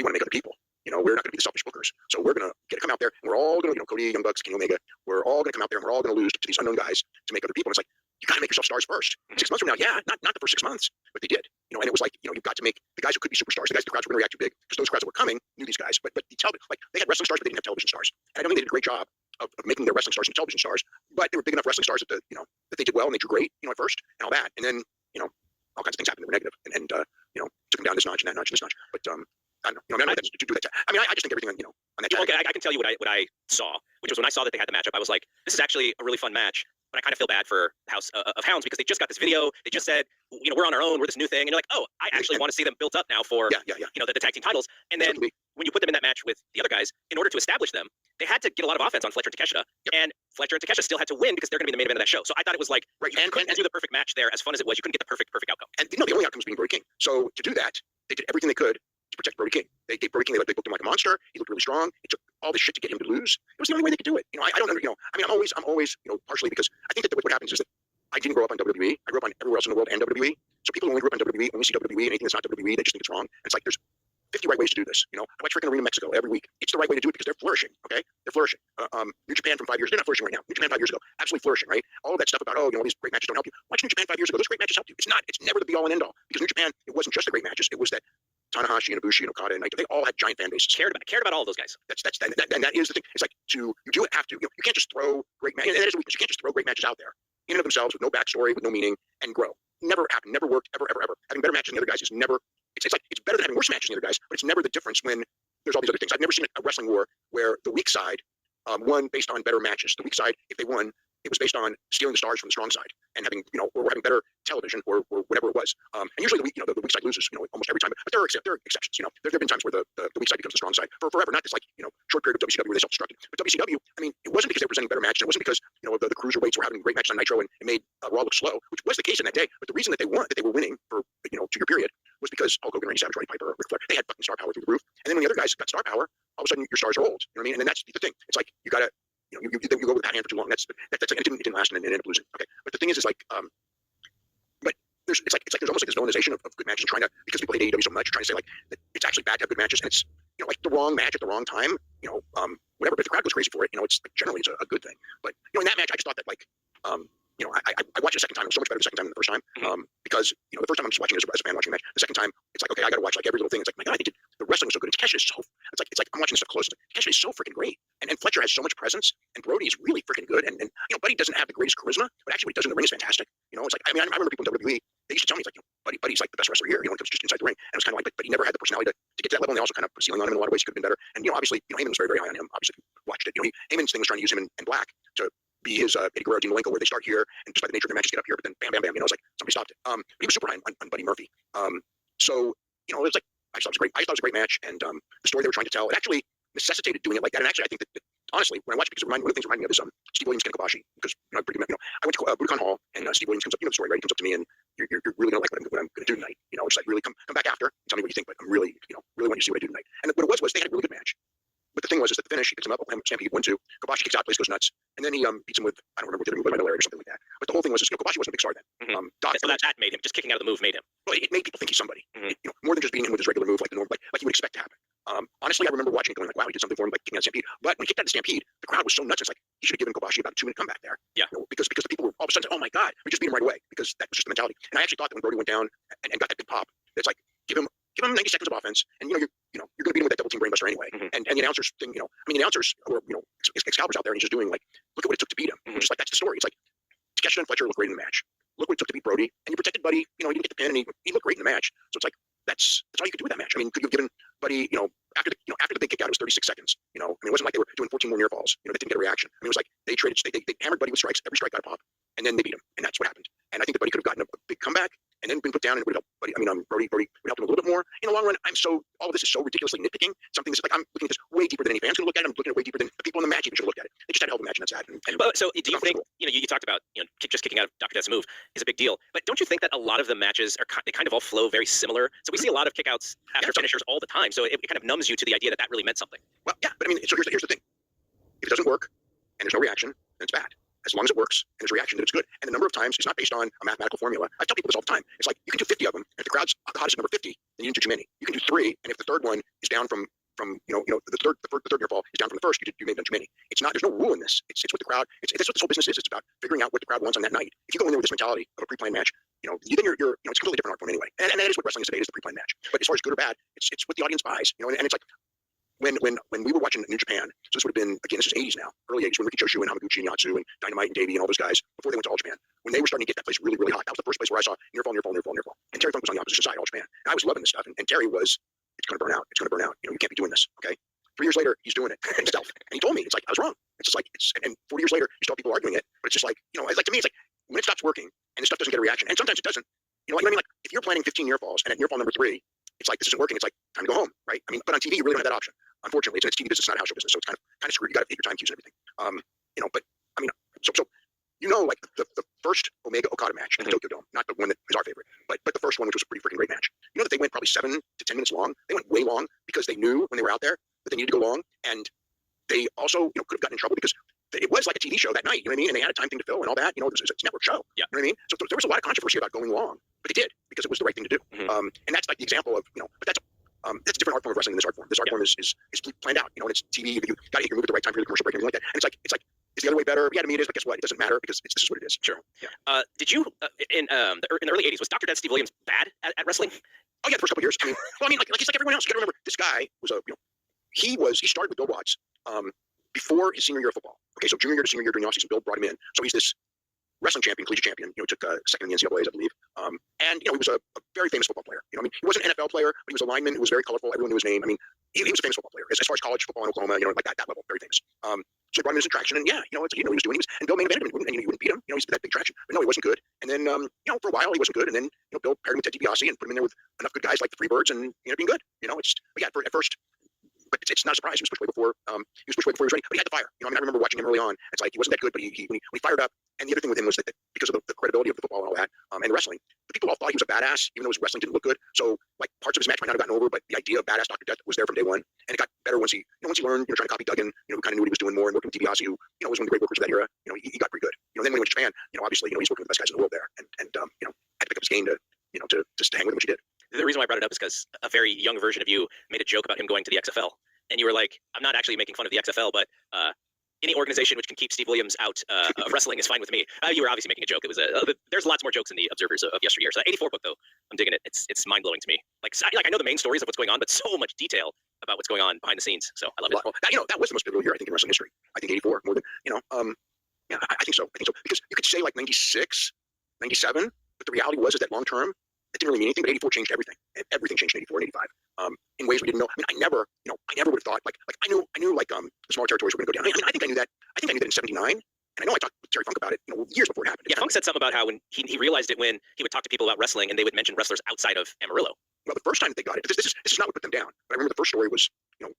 want to make other people. We're not going to be the selfish bookers. So we're going to come out there, and we're all going to, Cody, Young Bucks, Kenny Omega, we're all going to come out there, and we're all going to lose to these unknown guys to make other people. And it's like, you got to make yourself stars first. 6 months from now, not the first 6 months, but they did. And it was like, you've got to make the guys who could be superstars, the crowds were going to react too big, because those crowds that were coming knew these guys. But they had wrestling stars, but they didn't have television stars. And I don't think they did a great job of making their wrestling stars into television stars, but they were big enough wrestling stars that that they did well and they drew great, at first and all that. And then, all kinds of things happened that were negative and took them down this notch and that notch and this notch. But I don't know. I don't know to do that. I mean, I just think everything on that. Okay, I can tell you what I saw, which was when I saw that they had the matchup, I was like, this is actually a really fun match. But I kind of feel bad for House of Hounds because they just got this video. They just said, we're on our own. We're this new thing. And you're like, oh, I actually want to see them built up now for the tag team titles. And then when you put them in that match with the other guys, in order to establish them, they had to get a lot of offense on Fletcher and Takeshita. Yep. And Fletcher and Takeshita still had to win because they're going to be the main event of that show. So I thought it was like, you couldn't do the perfect match there. As fun as it was, you couldn't get the perfect outcome. And the only outcome was being Brody King. So to do that, they did everything they could to protect Brody King. They gave Brody King, they booked him like a monster. He looked really strong. It took all this shit to get him to lose. It was the only way they could do it. I don't know. I'm always partially because I think that what happens is that I didn't grow up on WWE. I grew up on everywhere else in the world and WWE. So people who only grew up on WWE only see WWE and anything that's not WWE, they just think it's wrong. And it's like there's 50 right ways to do this. I watch freaking Arena Mexico every week. It's the right way to do it because they're flourishing. Okay, they're flourishing. New Japan from 5 years, they're not flourishing right now. New Japan 5 years ago, absolutely flourishing, right? All of that stuff about all these great matches don't help you. Watch New Japan 5 years ago. Those great matches helped you. It's not. It's never the be all and end all because New Japan, it wasn't just the great matches. It was that Tanahashi and Ibushi and Okada and Naito, they all had giant fan bases. Cared about all of those guys. And that is the thing. It's like you do it, have to. You can't just throw great matches. That is a weakness. You can't just throw great matches out there in and of themselves with no backstory, with no meaning, and grow. Never happened. Never worked. Ever. Having better matches than the other guys is never. It's like it's better than having worse matches than the other guys, but it's never the difference when there's all these other things. I've never seen a wrestling war where the weak side won based on better matches. The weak side, if they won, it was based on stealing the stars from the strong side and having, or having better television or whatever it was. And usually the weak side loses, almost every time. But there are exceptions. There have been times where the weak side becomes the strong side for forever. Not this short period of WCW where they self-destructed. But WCW, I mean, it wasn't because they were presenting better matches. It wasn't because the cruiserweights were having great matches on Nitro and it made Raw look slow, which was the case in that day. But the reason that they were winning for 2-year period was because Hulk Hogan, Randy Savage, Roddy Piper, Ric Flair, they had fucking star power through the roof. And then when the other guys got star power, all of a sudden your stars are old. You know what I mean? And then that's the thing. It's like you gotta. You go with that hand for too long. That's like it didn't last and it ended up losing. Okay, but the thing is but there's there's almost like this villainization of good matches, trying to, because people hate AEW so much, trying to say that it's actually bad to have good matches, and it's like the wrong match at the wrong time. Whatever. But if the crowd goes crazy for it, it's generally it's a good thing. But in that match, I just thought that I watched it a second time. It was so much better the second time than the first time. Because the first time I'm just watching it as a fan watching a match. The second time, it's like, okay, I got to watch every little thing. It's like, my God, the wrestling was so good. It's so. It's like I'm watching this up close. Kesha is so freaking great, and Fletcher has so much presence, and Brody is really freaking good, and Buddy doesn't have the greatest charisma, but actually what he does in the ring is fantastic. It's like, I remember people in WWE, they used to tell me, it's like, Buddy's like the best wrestler here. When it comes just inside the ring, and it was kind of like, but he never had the personality to get to that level. And they also kind of put a ceiling on him in a lot of ways. He could have been better, and obviously, Heyman was very, very high on him. Obviously, if you watched it, Heyman's thing was trying to use him in Black to be his Eddie Guerrero, Dean Malenko, where they start here and just by the nature of the matches get up here, but then bam, bam, bam, it's like somebody stopped it. But he was super high on Buddy Murphy. So it was like, I thought it was a great match, and the story they were trying to tell, it actually necessitated doing it like that. And actually, I think that honestly, when I watch it, because one of the things that reminded me of is Steve Williams, Ken Kobashi, because I went to Budokan Hall, and Steve Williams comes up, the story, right? He comes up to me, and you're really gonna like what I'm gonna do tonight. Just like really come back after and tell me what you think. But I'm really really want you to see what I do tonight. And what it was they had a really good match. But the thing was, is that the finish, he picks him up, Stampede 1-2. Kobashi kicks out, place goes nuts, and then he beats him with, I don't remember what the other move, or something like that. But the whole thing was, Kobashi wasn't a big star then. So that made him, just kicking out of the move made him. Well, it made people think he's somebody. More than just beating him with his regular move, like the normal, like you would expect to happen. Honestly, I remember watching it going like, wow, he did something for him, like kicking out Stampede. But when he kicked out the Stampede, the crowd was so nuts. It's like he should have given Kobashi about a 2-minute comeback there. Yeah. Because the people were all of a sudden, oh my God, we just beat him right away, because that was just the mentality. And I actually thought that when Brody went down and got that big pop, it's like give him 90 seconds of offense, and you're going to beat him with that double team brainbuster anyway. And the announcers thing, the announcers or Excalibur's out there, and he's just doing like, look at what it took to beat him. Just like that's the story. It's like Takeshita and Fletcher look great in the match. Look what it took to beat Brody, and you protected Buddy. He didn't get the pin, and he looked great in the match. So it's like that's all you could do with that match. I mean, could you have given Buddy, after the big kick out, it was 36 seconds. It wasn't like they were doing 14 more near falls. They didn't get a reaction. I mean, it was like they traded, they hammered Buddy with strikes. Every strike got a pop, and then they beat him, and that's what happened. And I think that Buddy could have gotten a big comeback and then been put down, and it would have helped Buddy. Brody would help him a little bit more. In the long run, all of this is so ridiculously nitpicking. Something that's like, I'm looking at this way deeper than any fan's going to look at it. I'm looking at it way deeper than the people in the match even should have looked at it. They just had a hell of a match, and that's that. So do you think, you talked about, just kicking out of Dr. Death's move is a big deal, but don't you think that a lot of the matches they kind of all flow very similar? So we see a lot of kickouts after finishers all the time. So it kind of numbs you to the idea that really meant something. Well, yeah, but so here's the thing. If it doesn't work and there's no reaction, then it's bad. As long as it works and there's a reaction, then it's good. And the number of times is not based on a mathematical formula. I tell people this all the time. It's like you can do 50 of them. And if the crowd's the hottest at number 50, then you didn't do too many. You can do 3, and if the third one is down from the third near fall is down from the first, you may have done too many. It's not. There's no rule in this. It's what the crowd. That's what this whole business is. It's about figuring out what the crowd wants on that night. If you go in there with this mentality of a pre-planned match, then you're it's a completely different art form anyway. And that is what wrestling is today, is the pre-planned match. But as far as good or bad, it's what the audience buys. And it's like when we were watching New Japan, so this would have been, again, this is 80s now, early 80s, when Ricky Choshu and Hamaguchi and Yatsu and Dynamite and Davey and all those guys, before they went to All Japan, when they were starting to get that place really, really hot. That was the first place where I saw near fall. And Terry Funk was on the opposition side, All Japan. And I was loving this stuff. And Terry was, it's going to burn out. You can't be doing this, okay? 3 years later, he's doing it himself. And he told me, it's like, I was wrong. It's just like, and 40 years later, you still have people arguing it, but it's just like, it's like, to me, it's like, when it stops working and this stuff doesn't get a reaction, and sometimes it doesn't, you know what I mean? Like, if you're planning 15 near falls, and at near fall number 3, it's like, this isn't working, it's like, time to go home, right? I mean, but on TV, you really don't have that option. Unfortunately, it's TV business, it's not a house show business, so it's kind of screwed. You got to hit your time cues and everything. But I mean, so like the first Omega Okada match in the Tokyo Dome, not the one that is our favorite, but the first one, which was a pretty freaking great match. You know that they went probably 7 to 10 minutes long. They went way long because they knew when they were out there that they needed to go long, and they also could have gotten in trouble because it was like a TV show that night. You know what I mean? And they had a time thing to fill and all that. It's a network show. Yeah. You know know what I mean? So there was a lot of controversy about going long, but they did because it was the right thing to do. And that's like the example of, but that's a different art form of wrestling than this art form. This art form is planned out, and it's TV. You got to hit your move at the right time for the commercial break and everything like that. And it's like, is the other way better? Yeah, to me it is, but guess what? It doesn't matter because this is what it is. Sure. Yeah. Did you in the early '80s was Dr. Death Steve Williams bad at wrestling? Oh yeah, the first couple of years. I mean, like he's like everyone else. You got to remember, this guy was he started with Bill Watts before his senior year of football. Okay, so junior year to senior year during the offseason, Bill brought him in. So he's this wrestling champion, collegiate champion. Took second in the NCAAs, I believe. And he was a very famous football player. I mean, he wasn't an NFL player, but he was a lineman who was very colorful. Everyone knew his name. I mean, he was a famous football player as far as college football in Oklahoma. Like that level, very famous. So he brought him in as attraction, and yeah, he knew what he was doing. And Bill main evented him, and he wouldn't beat him. He's that big traction. But no, he wasn't good. And then for a while he wasn't good. And then Bill paired him with Ted DiBiase and put him in there with enough good guys like the Freebirds, and being good. At first. But it's not a surprise. He was pushed way before. He was pushed way before he was ready. But he had the fire. I remember watching him early on. It's like he wasn't that good, but when he fired up. And the other thing with him was that because of the credibility of the football and all that, and the wrestling, the people all thought he was a badass, even though his wrestling didn't look good. So like parts of his match might not have gotten over, but the idea of badass Dr. Death was there from day one. And it got better once he learned, trying to copy Duggan, who kind of knew what he was doing more, and working with DiBiase, who was one of the great workers of that era. He got pretty good. Then when he went to Japan, obviously, he's working with the best guys in the world there, and had to pick up his game to just hang with him, which he did. The reason why I brought it up is because a very young version of you made a joke about him going to the XFL. And you were like, I'm not actually making fun of the XFL, but any organization which can keep Steve Williams out of wrestling is fine with me. You were obviously making a joke. It was there's lots more jokes in the Observers of yesteryear. So that '84 book, though, I'm digging it. It's mind blowing to me. Like I know the main stories of what's going on, but so much detail about what's going on behind the scenes. So I love it. Well, that was the most pivotal year, I think, in wrestling history. I think '84 more than yeah, I think so. Because you could say like '96, '97, but the reality was that long term, it didn't really mean anything. But '84 changed everything. Everything changed in '84 and '85. In ways we didn't know. I mean, I never would have thought like I knew the smaller territories were going to go down. I think I knew that. I think I knew that in '79, and I know I talked with Terry Funk about it, years before it happened. Yeah, Funk said something about how when he realized it when he would talk to people about wrestling and they would mention wrestlers outside of Amarillo. Well, the first time that they got it, this is not what put them down. But I remember the first story was,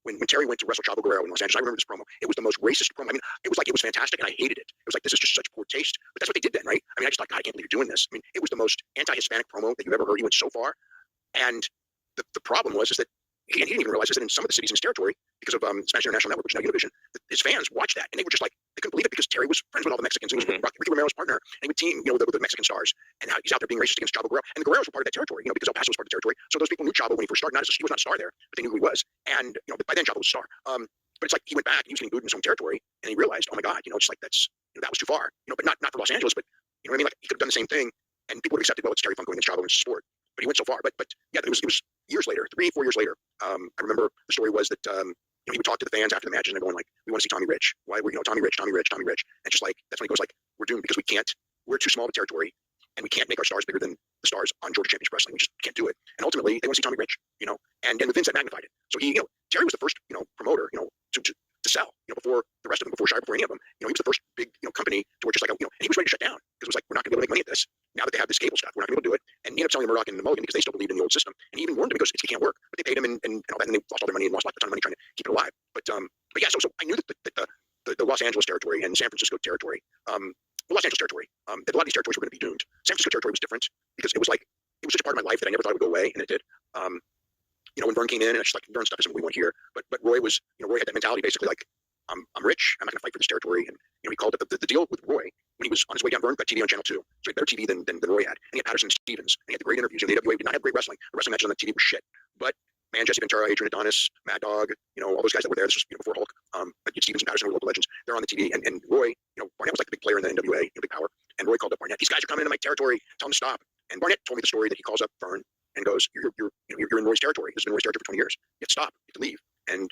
when Terry went to wrestle Chavo Guerrero in Los Angeles. I remember this promo. It was the most racist promo. I mean, it was fantastic, and I hated it. It was like, this is just such poor taste. But that's what they did then, right? I mean, I just thought, God, I can't believe you're doing this. I mean, it was the most anti-Hispanic promo that you've ever heard. He went so far, and the problem was that he didn't even realize that in some of the cities in his territory, because of Spanish International Network, which is now Univision, his fans watched that, and they were just like, they couldn't believe it because Terry was friends with all the Mexicans. He was Ricky Romero's partner, and he would team, with the Mexican stars, and how he's out there being racist against Chavo Guerrero. And the Guerreros were part of that territory, because El Paso was part of the territory. So those people knew Chavo when he first started. He was not a star there, but they knew who he was. And by then Chavo was a star. But it's like he went back and he was getting booed in his home territory, and he realized, oh my God, it's like that was too far. But not for Los Angeles, but you know what I mean? Like he could have done the same thing, and people would have accepted, well, it's Terry Funk going against Chavo in sport. But he went so far. But yeah, it was years later, 3-4 years later. I remember the story was that he would talk to the fans after the matches, and they're going like, we want to see Tommy Rich. Why we're Tommy Rich. And just like that's when he goes like, we're doomed because we're too small of a territory, and we can't make our stars bigger than the stars on Georgia Championship Wrestling. We just can't do it. And ultimately, they want to see Tommy Rich, and then Vince had magnified it. So he, Terry was the first, promoter, to sell, before the rest of them, before Shire, before any of them. He was the first big, company to where just like, and he was ready to shut down because it was like, we're not going to be able to make money at this. Now that they have this cable stuff, we're not going to be able to do it. And he ended up selling Murdoch and Mulligan because they still believed in the old system. And he even warned them because it can't work. But they paid him and all that, and they lost all their money and lost a ton of money trying to keep it alive. But yeah, so I knew that the Los Angeles territory and San Francisco territory, Los Angeles territory, that a lot of these territories were going to be doomed. San Francisco territory was different because it was such a part of my life that I never thought it would go away, and it did. When Vern came in, and it's just like, Vern stuff isn't what we want here. But Roy was, Roy had that mentality basically like, I'm rich. I'm not going to fight for this territory. And he called it the deal with Roy when he was on his way down. Vern got TV on Channel 2, so he had better TV than Roy had. And he had Patterson and Stevens, and he had the great interviews. And the AWA did not have great wrestling. The wrestling matches on the TV were shit. But man, Jesse Ventura, Adrian Adonis, Mad Dog, all those guys that were there. This was before Hulk. But Stevens and Patterson were local legends. They're on the TV. And Roy, Barnett was like the big player in the NWA, big power. And Roy called up Barnett. These guys are coming into my territory. Tell them to stop. And Barnett told me the story that he calls up Vern and goes, you're in Roy's territory. This has been Roy's territory for 20 years. You have to stop. You have to leave. And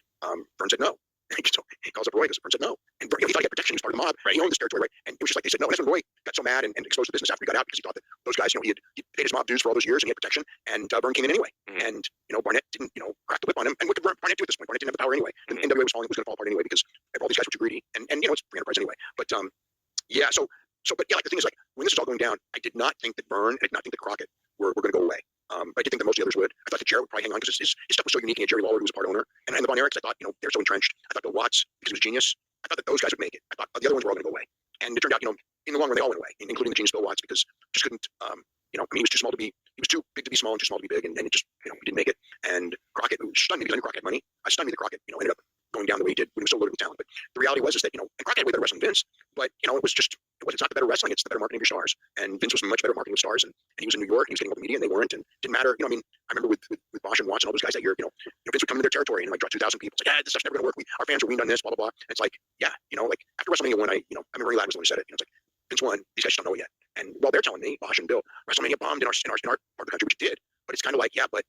Vern said no. So he calls up Roy because Vern said no. And Vern, he thought he had protection. He was part of the mob. Right. He owned this territory, right? And it was just like they said no. And that's when Roy got so mad and exposed the business after he got out because he thought that those guys, he paid his mob dues for all those years and he had protection. And Vern came in anyway. And Barnett didn't, crack the whip on him. And what did Barnett do at this point? Barnett didn't have the power anyway. And NWA was going to fall apart anyway because all these guys were too greedy. And it's free enterprise anyway. But yeah. But yeah, like the thing is like when this was all going down, I did not think that Vern and I did not think that Crockett were going to go away. But I did think that most of the others would. I thought that Jarrett would probably hang on because his stuff was so unique. And Jerry Lawler, who was a part owner, and the Von Erichs, I thought, they're so entrenched. I thought Bill Watts, because he was a genius, I thought that those guys would make it. I thought the other ones were all going to go away. And it turned out, in the long run, they all went away, including the genius Bill Watts, because just couldn't, he was too small to be, he was too big to be small and too small to be big, and it just, he didn't make it. And Crockett, who stunned me because I knew Crockett had money. I stunned me that Crockett, ended up going down the way he did when he was so loaded with talent. But the reality was is that, and Crockett had way better wrestling than Vince, but it's not the better wrestling, it's the better marketing of your stars. And Vince was much better marketing of stars, and he was in New York, and he was getting all the media, and they weren't, and it didn't matter. I remember with Bosch and Watts and all those guys that year, Vince would come into their territory and like draw 2,000 people. It's like, this stuff's never gonna work. Our fans are weaned on this, blah blah blah. And it's like, like after WrestleMania 1, I remember Ray Ladd was the one who said it. It's like, Vince won, these guys just don't know it yet. And while they're telling me, Bosch and Bill, WrestleMania bombed in our part of the country, which it did. But it's kind of like, but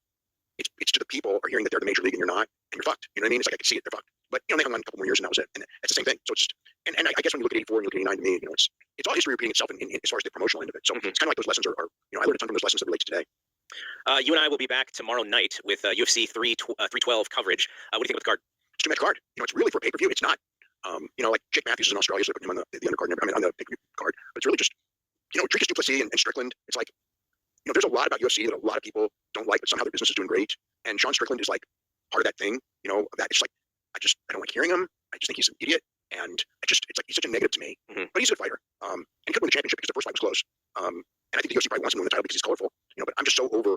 it's to the people are hearing that they're the major league and you're not, and you're fucked. You know what I mean? It's like I can see it, they're fucked. But they hung on a couple more years and that was it. And it's the same thing. So it's just, and I guess when you look at 84 and you look at 89 to me, it's all history repeating itself in as far as the promotional end of it. So it's kind of like those lessons are I learned a ton from those lessons that relate to today. You and I will be back tomorrow night with UFC 312 coverage. What do you think of the card? It's a two-match card. It's really for pay-per-view. It's not, like Jake Matthews is in Australia, so they put him on the undercard, on the pay-per-view card. But it's really just, Dricus Du Plessis and Strickland. It's like, there's a lot about UFC that a lot of people don't like, but somehow their business is doing great. And Sean Strickland is like part of that thing, that it's like, I don't like hearing him. I just think he's an idiot. And it's like, he's such a negative to me, but he's a good fighter. And he could win the championship because the first fight was close. And I think the UFC probably wants him to win the title because he's colorful, but I'm just so over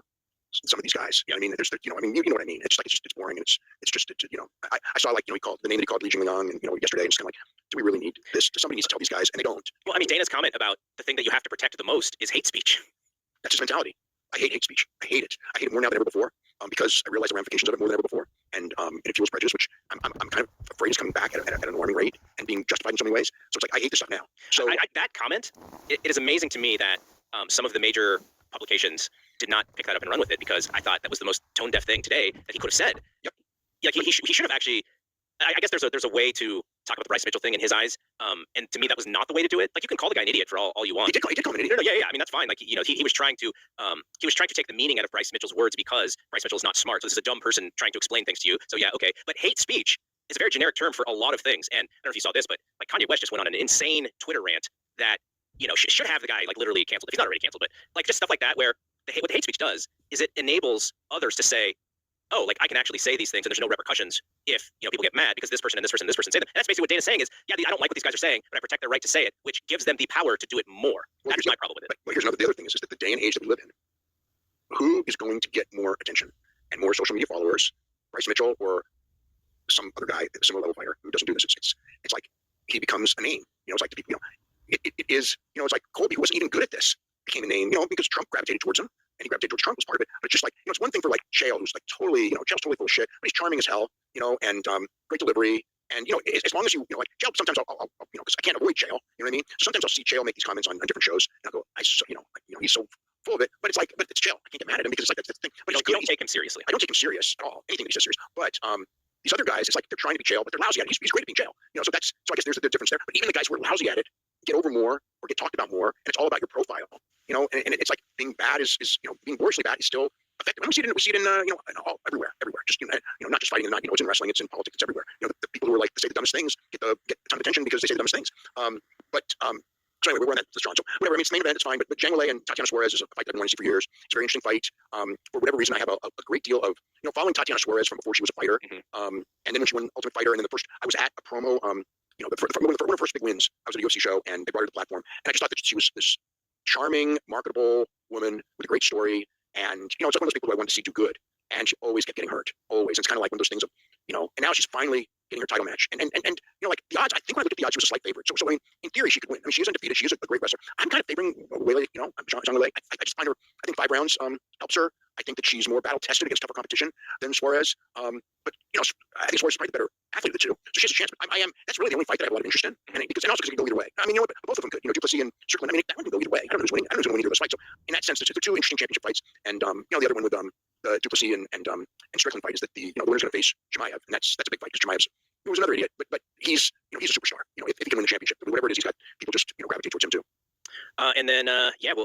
some of these guys. You know what I mean? You know what I mean? It's like, it's boring. And it's just, I saw like, he called the name that he called Li Jingliang and, yesterday, and just kind of like, do we really need this? Somebody needs to tell these guys, and they don't. Well, I mean, Dana's comment about the thing that you have to protect the most is hate speech. That's his mentality. I hate speech. I hate it. I hate it more now than ever before, because I realize the ramifications of it more than ever before, and it fuels prejudice, which I'm kind of afraid is coming back at an alarming rate and being justified in so many ways. So it's like, I hate this stuff now. So that comment, it is amazing to me that some of the major publications did not pick that up and run with it, because I thought that was the most tone deaf thing today that he could have said. Yep. Yeah, he should have actually. I guess there's a way to talk about the Bryce Mitchell thing in his eyes, and to me that was not the way to do it. Like, you can call the guy an idiot for all you want. He did call him an idiot. No, yeah. I mean, that's fine. Like, he was trying to take the meaning out of Bryce Mitchell's words, because Bryce Mitchell is not smart. So this is a dumb person trying to explain things to you. So yeah, okay. But hate speech is a very generic term for a lot of things. And I don't know if you saw this, but like Kanye West just went on an insane Twitter rant that should have the guy like literally canceled if he's not already canceled. But like just stuff like that, where what the hate speech does is it enables others to say, oh, like I can actually say these things and there's no repercussions if people get mad because this person and this person and this person say them. And that's basically what Dana's saying is, I don't like what these guys are saying, but I protect their right to say it, which gives them the power to do it more. Well, that's my problem with it. But here's the other thing is that the day and age that we live in, who is going to get more attention and more social media followers, Bryce Mitchell or some other guy, a similar level fighter who doesn't do this? It's like he becomes a name. It's like the people. It is. It's like Colby, who wasn't even good at this, became a name. Because Trump gravitated towards him. And he gravitated towards Trump was part of it. But it's just like, it's one thing for like Chael, who's like totally, Chael's totally full of shit, but he's charming as hell, and great delivery. And, as long as you, like Chael, sometimes I'll because I can't avoid Chael, you know what I mean? Sometimes I'll see Chael make these comments on different shows, and I'll go, he's so full of it, but it's Chael. I can't get mad at him because it's like, that's the thing. But you don't take him seriously. I don't take him serious at all. Anything that he says serious. But these other guys, it's like they're trying to be Chael, but they're lousy at it. He's great at being Chael. So I guess there's a difference there. But even the guys who are lousy at it get over more or get talked about more, and it's all about your profile. And it's like being bad is being gloriously bad is still effective. And we see it in everywhere. Just not just fighting and not it's in wrestling, it's in politics, it's everywhere. The people who are like to say the dumbest things get a ton of attention because they say the dumbest things. So anyway, we're on that strong. So whatever. I mean, it's the main event. It's fine. But Zhang Weili and Tatiana Suarez is a fight that I've been wanting to see for years. It's a very interesting fight. For whatever reason, I have a great deal of following Tatiana Suarez from before she was a fighter. And then when she won Ultimate Fighter, and then I was at a promo. One of her first big wins. I was at a UFC show, and they brought her to the platform, and I just thought that she was this charming, marketable woman with a great story. And it's like one of those people who I wanted to see do good. And she always kept getting hurt. Always. And it's kind of like one of those things of, and now she's finally getting her title match. And like the odds, I think when I looked at the odds, she was a slight favorite. So I mean, in theory, she could win. I mean, she is undefeated. She is a great wrestler. I'm kind of favoring Weili, Zhang Weili. I just find her, I think 5 rounds helps her. I think that she's more battle tested against tougher competition than Suarez. But I think Suarez is probably the better athlete of the two. So she has a chance. But that's really the only fight that I have a lot of interest in. And also because it can go either way. I mean, but both of them could. Du Plessis and Strickland. I mean, that one can go either way. I don't know who's winning. I don't know who's going to win either of those fights. So in that sense, they're two interesting championship fights. And the other one with the Du Plessis and Strickland fight is that the winner's going to face Chimaev, and that's a big fight because Chimaev's was another idiot, but he's he's a superstar. If he can win the championship, whatever it is, he's got people just gravitate towards him too. And then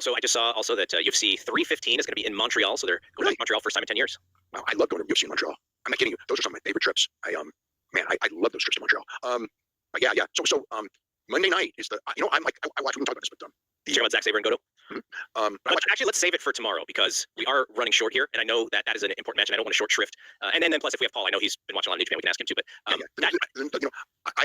so I just saw also that UFC 315 is going to be in Montreal, so they're going to Montreal first time in 10 years. Wow, I love going to UFC in Montreal. I'm not kidding you; those are some of my favorite trips. I love those trips to Montreal. But yeah. So Monday night is the I watch. We can talk about this, but you talking about Zack Sabre and Goto? Actually, let's save it for tomorrow because we are running short here, and I know that is an important match, and I don't want to short shrift. And then plus, if we have Paul, I know he's been watching a lot of New Japan. We can ask him too. But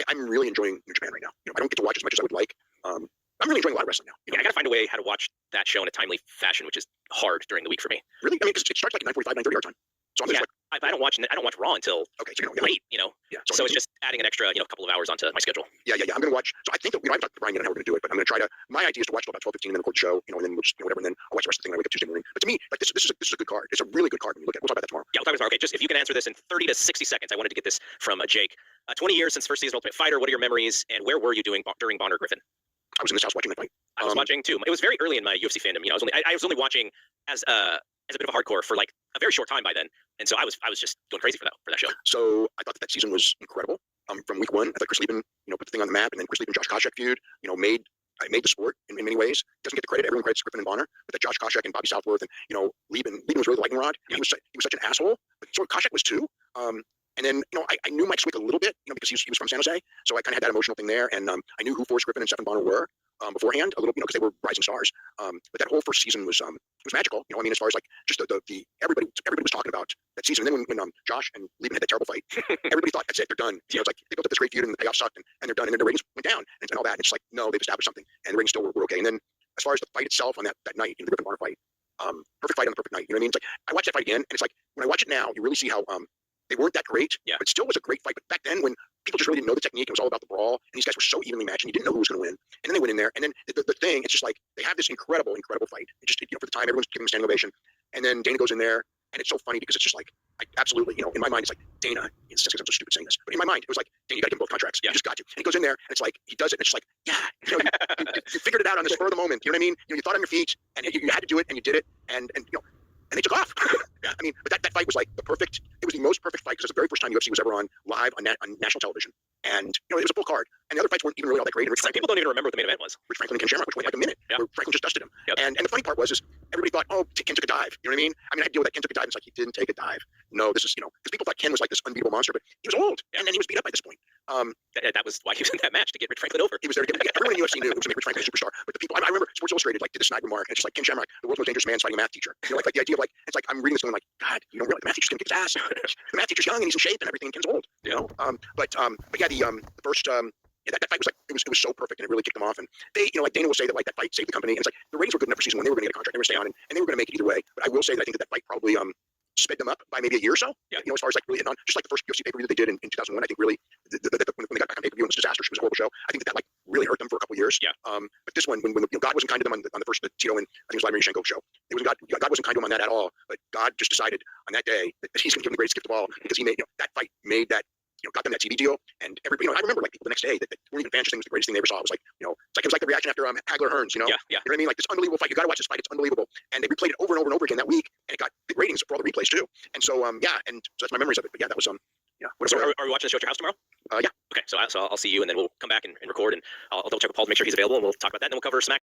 I'm really enjoying New Japan right now. I don't get to watch as much as I would like. I'm really enjoying a lot of wrestling now. I got to find a way how to watch that show in a timely fashion, which is hard during the week for me. Really? I mean, because it starts like 9:45, 9:30 our time. So I'm just like I don't watch Raw until Okay, so late, yeah. so it's just adding an extra, couple of hours onto my schedule. Yeah. I'm going to watch. So I think that I haven't talked to Brian yet on how we're going to do it, but I'm going to try to. My idea is to watch till about 12:15 and then record the show, and then we'll just whatever, and then I'll watch the rest of the thing when I wake up Tuesday morning. But to me, like this is a good card. It's a really good card when you look at it. We'll talk about that tomorrow. Yeah, we'll talk about it tomorrow. Okay, just if you can answer this in 30 to 60 seconds, I wanted to get this from Jake. 20 years since first season of Ultimate Fighter. What are your memories, and where were you during Bonner Griffin? I was in this house watching that fight. I was watching too. It was very early in my UFC fandom. I was only watching as a bit of a hardcore for like a very short time by then, and so I was just going crazy for that show. So I thought that season was incredible. From week one, I thought Chris Lieben, put the thing on the map, and then Chris Lieben Josh Koscheck feud, made the sport in many ways. Doesn't get the credit. Everyone credits Griffin and Bonner, but that Josh Koscheck and Bobby Southworth and Lieben was really the lightning rod. Yeah. He was such an asshole, but so Koscheck was too. And then, I knew Mike Swick a little bit, because he was from San Jose, so I kind of had that emotional thing there, and I knew who Forrest Griffin and Stephen Bonner were beforehand a little, because they were rising stars. But that whole first season was magical. As far as like just the everybody was talking about that season. And then when Josh and Lieben had that terrible fight, everybody thought that's it, they're done. It's like they built up this great feud and the payoff sucked and they're done, and then the ratings went down and all that. And it's like, no, they've established something, and the ratings still were okay. And then as far as the fight itself on that night, the Griffin Bonner fight, perfect fight on the perfect night. It's like I watched that fight again, and it's like when I watch it now, you really see how they weren't that great, but still was a great fight. But back then, when people just really didn't know the technique, it was all about the brawl, and these guys were so evenly matched, and you didn't know who was going to win. And then they went in there, and then the thing, it's just like they have this incredible fight. It just, for the time, everyone's giving them a standing ovation, and then Dana goes in there, and it's so funny because it's just like, absolutely, in my mind, it's like Dana. It's just, I'm so stupid saying this, but in my mind, it was like, Dana, you got to give them both contracts. You just got to. And he goes in there, and it's like he does it, and it's just like, you figured it out on the spur of the moment. You know what I mean? You thought on your feet, and you had to do it, and you did it, and they took off. But that fight was like it was the most perfect fight, because it was the very first time UFC was ever on live on national television. And, it was a full card. And the other fights weren't even really all that great. And People don't even remember what the main event was. Rich Franklin and Ken Shamrock, which went like a minute, where Franklin just dusted him. Yep. And the funny part was, everybody thought, oh, Ken took a dive. You know what I mean? I had to deal with that. Ken took a dive. It's like, he didn't take a dive. No, this is, because people thought Ken was like this unbeatable monster, but he was old. And then he was beat up by this point. That was why he was in that match, to get Rich Franklin over. He was there to get everyone in UFC knew it was to make Rich Franklin a superstar. But the people, I remember Sports Illustrated did this snide remark, and it's just like, Ken Shamrock, the world's most dangerous man, fighting a math teacher. Like the idea of like, it's like, I'm reading this going like, God, you don't realize the math teacher's gonna kick his ass. The math teacher's young and he's in shape and everything, and Ken's old. But yeah, the first that fight was like, it was so perfect, and it really kicked them off. And they, like Dana will say that like that fight saved the company, and it's like the ratings were good enough for season one. They were going to get a contract, they were going to stay on, and they were going to make it either way. But I will say that I think that fight probably sped them up by maybe a year or so. As far as like really hitting on, just like the first UFC pay-per-view that they did in 2001. I think really when they got back on pay-per-view, it was a disaster. It was a horrible show. I think that like really hurt them for a couple of years. But this one, when God wasn't kind to them on the first Tito and I think it was Vladimir Yashchenko show, God wasn't kind to him on that at all. But God just decided on that day that he's going to give him the greatest gift of all, because he made that fight made that. Got them that TV deal, and everybody. I remember like people the next day that weren't even fans. Just think it was the greatest thing they ever saw. It was like, it was like the reaction after Hagler Hearns. You know what I mean? Like this unbelievable fight. You got to watch this fight. It's unbelievable. And they replayed it over and over and over again that week, and it got big ratings for all the replays too. And so and so that's my memories of it. But yeah, that was So are we watching the show at your house tomorrow? Yeah. Okay, so I'll see you, and then we'll come back and record, and I'll double check with Paul to make sure he's available, and we'll talk about that, and then we'll cover Smack.